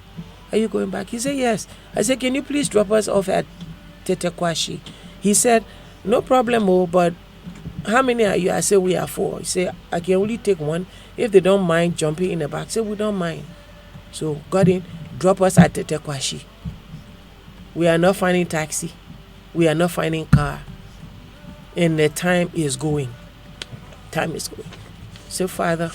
are you going back? He said, yes. I said, can you please drop us off at Tetekwashi? He said, no problem, but how many are you? I said, we are 4. He said, I can only take 1. If they don't mind jumping in the back, I said, we don't mind. So got in, drop us at Tetekwashi. We are not finding taxi. We are not finding car. And the time is going. So, Father,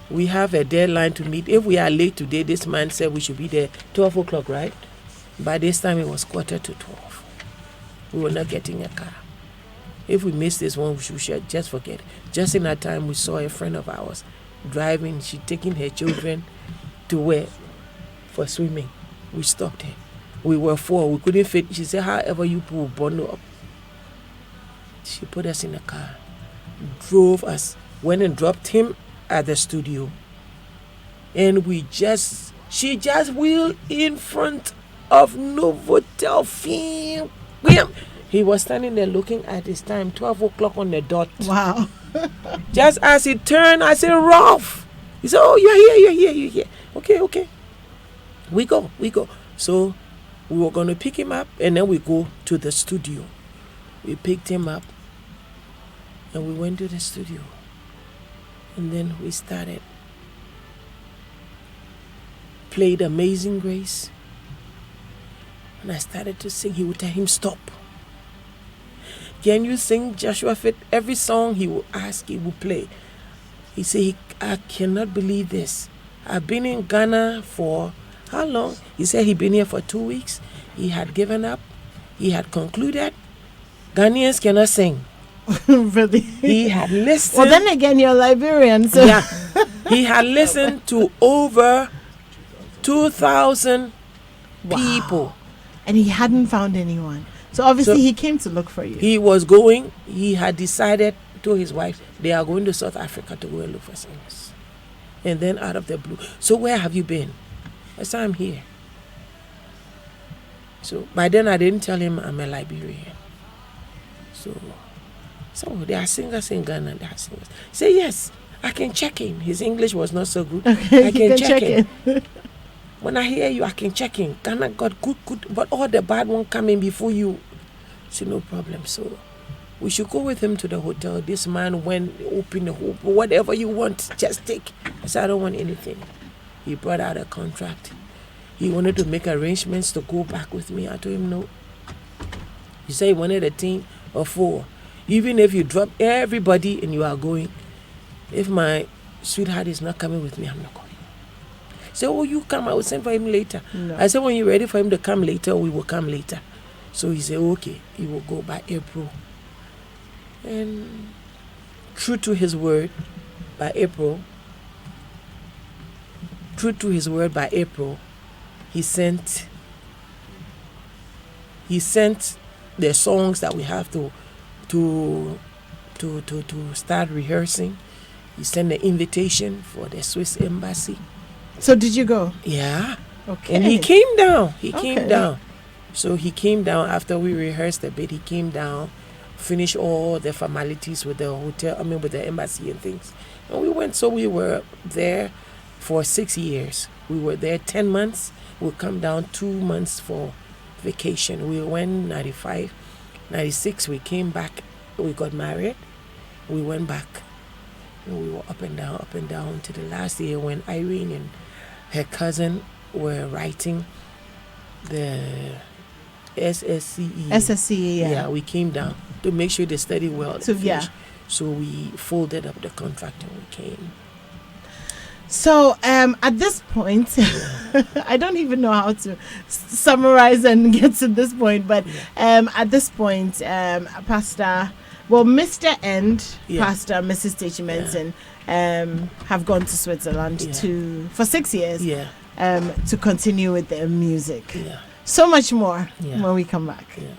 we have a deadline to meet. If we are late today, this man said we should be there 12 o'clock, right? By this time, it was 11:45. We were not getting a car. If we miss this one, we should just forget. Just in that time, we saw a friend of ours driving. She taking her children to where? For swimming. We stopped her. We were 4. We couldn't fit. She said, however you pull bundle up. She put us in a car, drove us, went and dropped him at the studio. And she just wheeled in front of Novotel film. He was standing there looking at his time, 12 o'clock on the dot. Wow. Just as he turned, I said, Rolf. He said, oh, you're here. Okay. We go. So we were going to pick him up, and then we go to the studio. We picked him up, and we went to the studio. And then we started. Played Amazing Grace. And I started to sing. He would tell him, stop. Can you sing Joshua Fit? Every song he would ask, he would play. He said, I cannot believe this. I've been in Ghana for how long? He said he'd been here for 2 weeks. He had given up. He had concluded. Ghanaians cannot sing. Really? He had listened. Well, then again, you're Liberian. So. Yeah. He had listened to over 2,000 people. And he hadn't found anyone. So obviously he came to look for you. He was going. He had decided to his wife, they are going to South Africa to go and look for singers. And then out of the blue, so where have you been? I said, I'm here. So by then I didn't tell him I'm a Liberian. So there are singers in Ghana. There are singers. Say yes, I can check him. His English was not so good. Okay, I can check him. in. When I hear you, I can check in. Ghana got good, but all the bad one coming before you. So no problem. So we should go with him to the hotel. This man went, open the hoop, whatever you want, just take. I said, I don't want anything. He brought out a contract. He wanted to make arrangements to go back with me. I told him no. He said he wanted a team of 4. Even if you drop everybody and you are going, if my sweetheart is not coming with me, I'm not going. He said, oh, you come, I will send for him later. No. I said, when you're ready for him to come later, we will come later. So he said, okay, he will go by April. And true to his word, by April, he sent the songs that we have to start rehearsing. He sent the invitation for the Swiss embassy. So did you go? Yeah. Okay. And he came down. Okay. So he came down after we rehearsed a bit. He came down, finished all the formalities with the hotel, with the embassy and things. And we went, so we were there for 6 years. We were there 10 months. We'll come down 2 months for vacation. We went 95, 96, we came back, we got married, we went back. And we were up and down to the last year when Irene and her cousin were writing the SSCE. Yeah, we came down to make sure they studied well. So, yeah. So we folded up the contract and we came. So at this point, I don't even know how to summarize and get to this point, but at this point, Mr. and Pastor Mrs. Techi Mensing have gone to Switzerland for 6 years to continue with their music. Yeah. So much more when we come back. Yeah.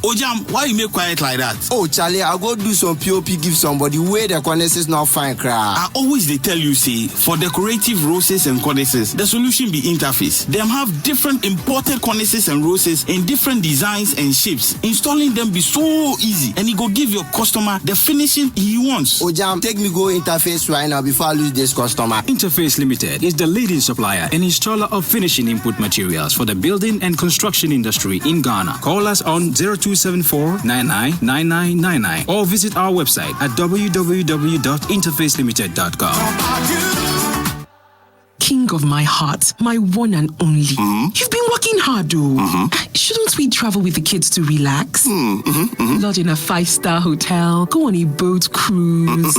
Ojam, why you make quiet like that? Oh, Charlie, I'll go do some POP, give somebody where the cornice is not fine, cry. I always they tell you, say, for decorative roses and cornices, the solution be interface. Them have different imported cornices and roses in different designs and shapes. Installing them be so easy, and it go give your customer the finishing he wants. Ojam, take me go Interface right now before I lose this customer. Interface Limited is the leading supplier and installer of finishing input materials for the building and construction industry in Ghana. Call us on 0274-999999 or visit our website at www.interfacelimited.com. King King of my heart, my one and only. You've been working hard, though. Shouldn't we travel with the kids to relax? Lodge in a 5-star hotel, go on a boat cruise.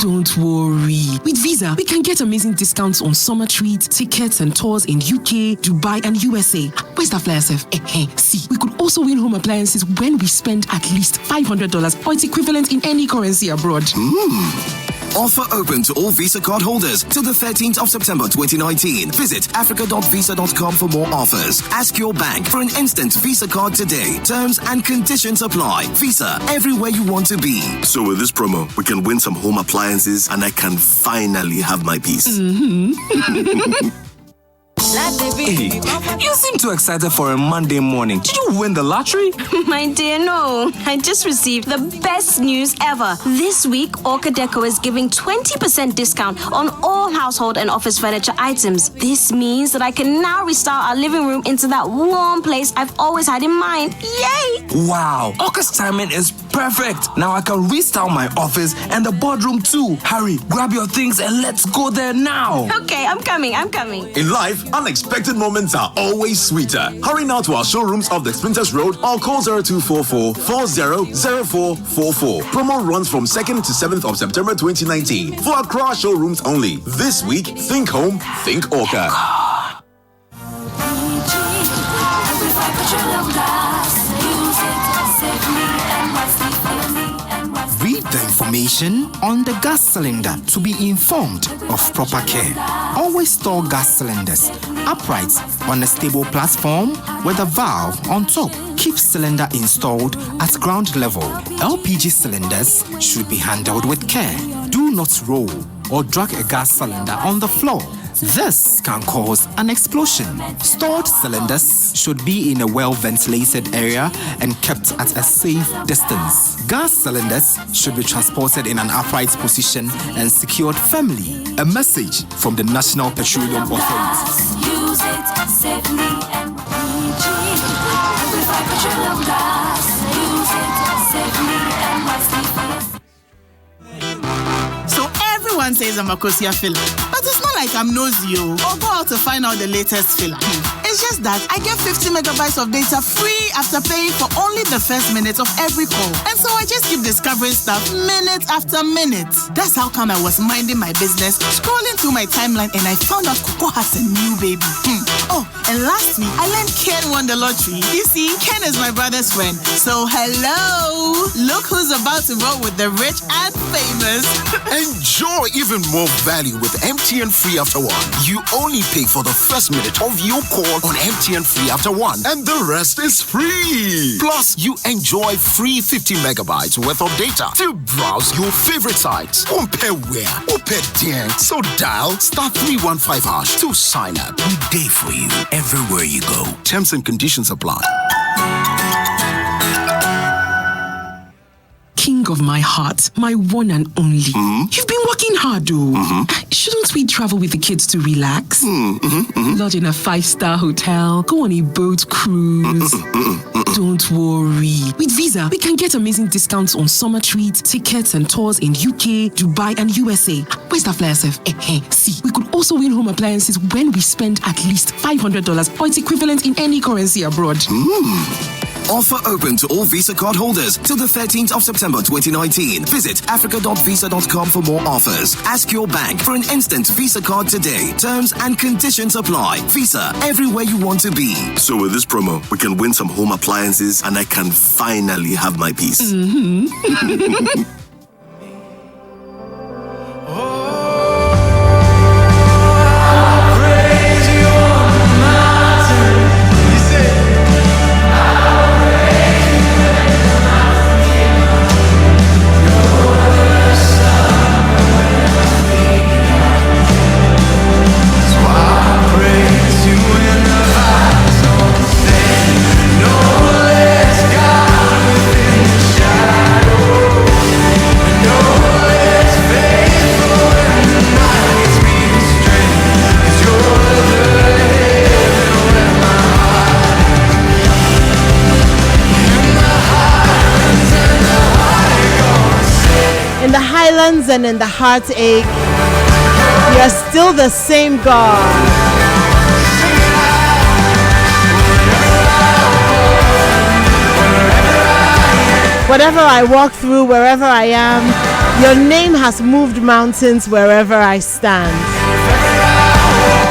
Don't worry. With Visa, we can get amazing discounts on summer treats, tickets and tours in UK, Dubai and USA. Where's that flyer, Seth? See, we could also win home appliances when we spend at least $500 or its equivalent in any currency abroad. Offer open to all Visa card holders till the 13th of September 2019. Visit africa.visa.com for more offers. Ask your bank for an instant Visa card today. Terms and conditions apply. Visa, everywhere you want to be. So with this promo, we can win some home appliances and I can finally have my peace. Hey, you seem too excited for a Monday morning. Did you win the lottery? My dear, no. I just received the best news ever. This week, Orca Deco is giving 20% discount on all household and office furniture items. This means that I can now restyle our living room into that warm place I've always had in mind. Yay! Wow, Orca's timing is perfect. Now I can restyle my office and the boardroom too. Hurry, grab your things and let's go there now. Okay, I'm coming. In life, unexpected moments are always sweeter. Hurry now to our showrooms off the Sprinters Road or call 0244 400444. Promo runs from 2nd to 7th of September 2019. For Accra showrooms only. This week, think home, think Orca. Read the information on the gas cylinder to be informed of proper care. Always store gas cylinders upright on a stable platform with a valve on top. Keep cylinder installed at ground level. LPG cylinders should be handled with care. Do not roll or drag a gas cylinder on the floor. This can cause an explosion. Stored cylinders should be in a well-ventilated area and kept at a safe distance. Gas cylinders should be transported in an upright position and secured firmly. A message from the National Petroleum Authority. Use it safely and petroleum gas. Use it safely and wisely. So everyone says I'm a Kosia filler, but it's not like I'm nosy or go out to find out the latest filler. It's just that I get 50 megabytes of data free after paying for only the first minute of every call. And so I just keep discovering stuff minute after minute. That's how come I was minding my business, scrolling through my timeline, and I found out Coco has a new baby. Oh, and last week, I learned Ken won the lottery. You see, Ken is my brother's friend. So hello! Look who's about to roll with the rich and famous. Enjoy even more value with MTN Free After One. You only pay for the first minute of your call on MTN Free After One, and the rest is free. Plus, you enjoy free 50 megabytes worth of data to browse your favorite sites. Compare where, compare there. So dial *315# to sign up. We day for you everywhere you go. Terms and conditions apply. King of my heart, my one and only. You've been working hard, though. Shouldn't we travel with the kids to relax? Lodge in a 5-star hotel, go on a boat cruise. Don't worry. With Visa, we can get amazing discounts on summer treats, tickets and tours in UK, Dubai and USA. Where's that flyer, Seth? See, we could also win home appliances when we spend at least $500 or its equivalent in any currency abroad. Offer open to all Visa card holders till the 13th of September 2019. Visit africa.visa.com for more offers. Ask your bank for an instant Visa card today. Terms and conditions apply. Visa, everywhere you want to be. So with this promo, we can win some home appliances and I can finally have my peace. And in the heartache, You're still the same God. Whatever I walk through, wherever I am, your name has moved mountains wherever I stand.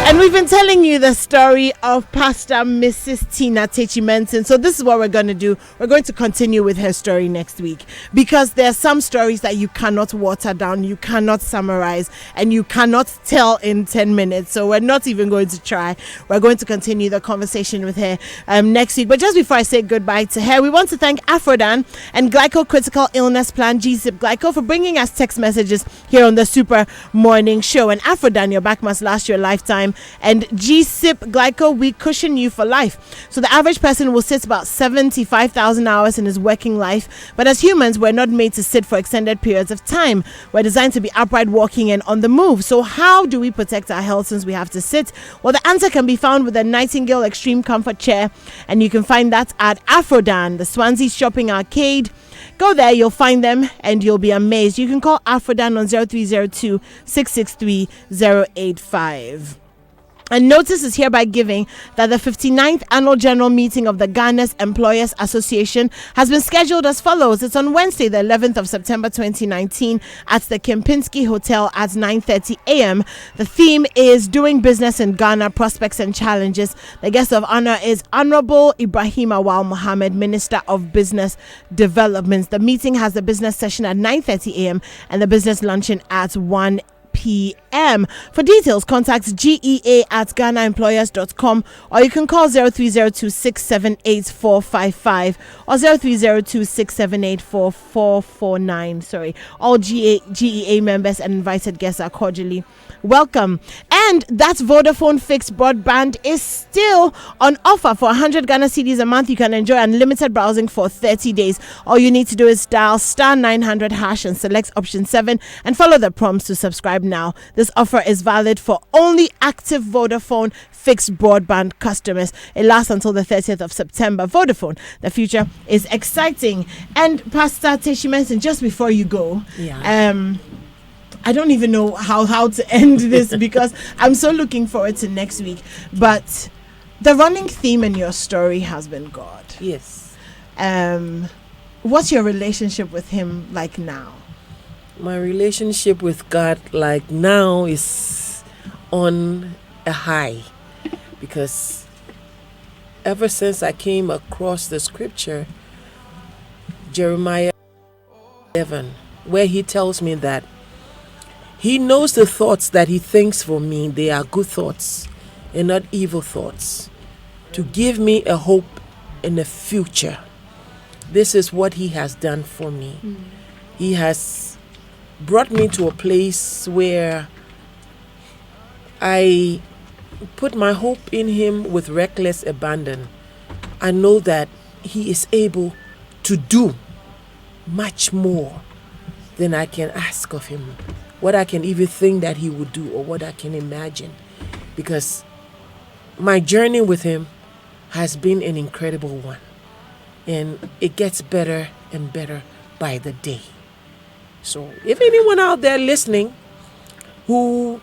And we've been telling you the story of Pastor Mrs. Tina Techimenson. So this is what we're going to do. We're going to continue with her story next week, because there are some stories that you cannot water down, you cannot summarize, and you cannot tell in 10 minutes. So we're not even going to try. We're going to continue the conversation with her next week. But just before I say goodbye to her, we want to thank Afrodan and Glyco Critical Illness Plan, GSIP Glyco, for bringing us text messages here on the Super Morning Show. And Afrodan, your back must last your lifetime. And GSIP Glyco, we cushion you for life. So the average person will sit about 75,000 hours in his working life. But as humans, we're not made to sit for extended periods of time. We're designed to be upright, walking, and on the move. So how do we protect our health since we have to sit? Well, the answer can be found with the Nightingale Extreme Comfort Chair. And you can find that at Afrodan, the Swansea Shopping Arcade. Go there, you'll find them, and you'll be amazed. You can call Afrodan on 0302 663 085. And notice is hereby giving that the 59th Annual General Meeting of the Ghana's Employers Association has been scheduled as follows. It's on Wednesday, the 11th of September 2019 at the Kempinski Hotel at 9:30 a.m. The theme is Doing Business in Ghana, Prospects and Challenges. The guest of honor is Honorable Ibrahim Awal Mohammed, Minister of Business Development. The meeting has the business session at 9:30 a.m. and the business luncheon at 1 p.m. For details, contact GEA@GhanaEmployers.com, or you can call 0302 678 455 or 0302 678 4449. All GEA members and invited guests are cordially welcome. And that Vodafone fixed broadband is still on offer for 100 Ghana cedis a month. You can enjoy unlimited browsing for 30 days. All you need to do is dial *900# and select option 7 and follow the prompts to subscribe now. This offer is valid for only active Vodafone fixed broadband customers. It lasts until the 30th of September. Vodafone, the future is exciting. And Pastor Techimenson, just before you go, I don't even know how to end this because I'm so looking forward to next week. But the running theme in your story has been God. Yes. What's your relationship with Him like now? My relationship with God like now is on a high, because ever since I came across the scripture, Jeremiah 11, where He tells me that He knows the thoughts that He thinks for me, they are good thoughts and not evil thoughts, to give me a hope in a future. This is what He has done for me. He has brought me to a place where I put my hope in Him with reckless abandon. I know that He is able to do much more than I can ask of Him, what I can even think that He would do, or what I can imagine, because my journey with Him has been an incredible one, and it gets better and better by the day. So if anyone out there listening who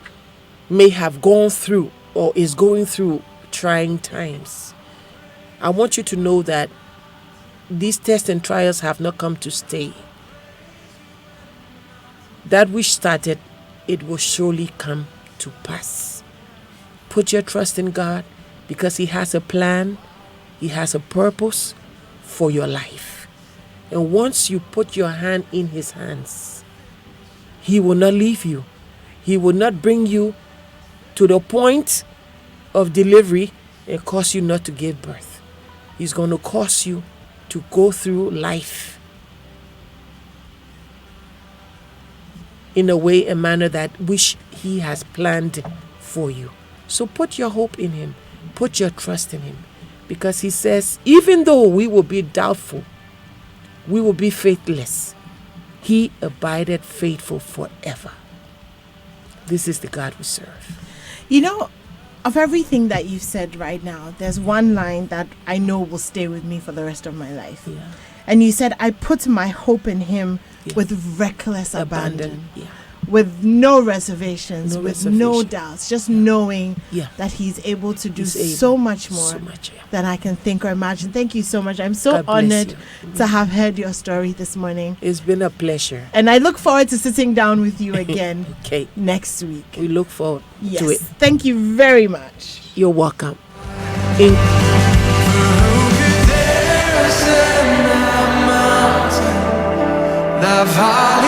may have gone through or is going through trying times, I want you to know that these tests and trials have not come to stay. That which started, it will surely come to pass. Put your trust in God, because He has a plan, He has a purpose for your life. And once you put your hand in His hands, He will not leave you. He will not bring you to the point of delivery and cause you not to give birth. He's going to cause you to go through life in a way, a manner that which He has planned for you. So put your hope in Him. Put your trust in Him. Because He says, even though we will be doubtful, we will be faithless, He abided faithful forever. This is the God we serve. You know, of everything that you've said right now, there's one line that I know will stay with me for the rest of my life. Yeah. And you said, I put my hope in Him with reckless abandon. Yeah. with no reservations, No with reservation. no doubts, just knowing Yeah. that He's able to do He's able. so much more So much, yeah. than I can think or imagine. Thank you so much. I'm so God bless honored you. to have heard your story this morning. It's been a pleasure. And I look forward to sitting down with you again Okay. next week. We look forward Yes. to it. Thank you very much. You're welcome. The valley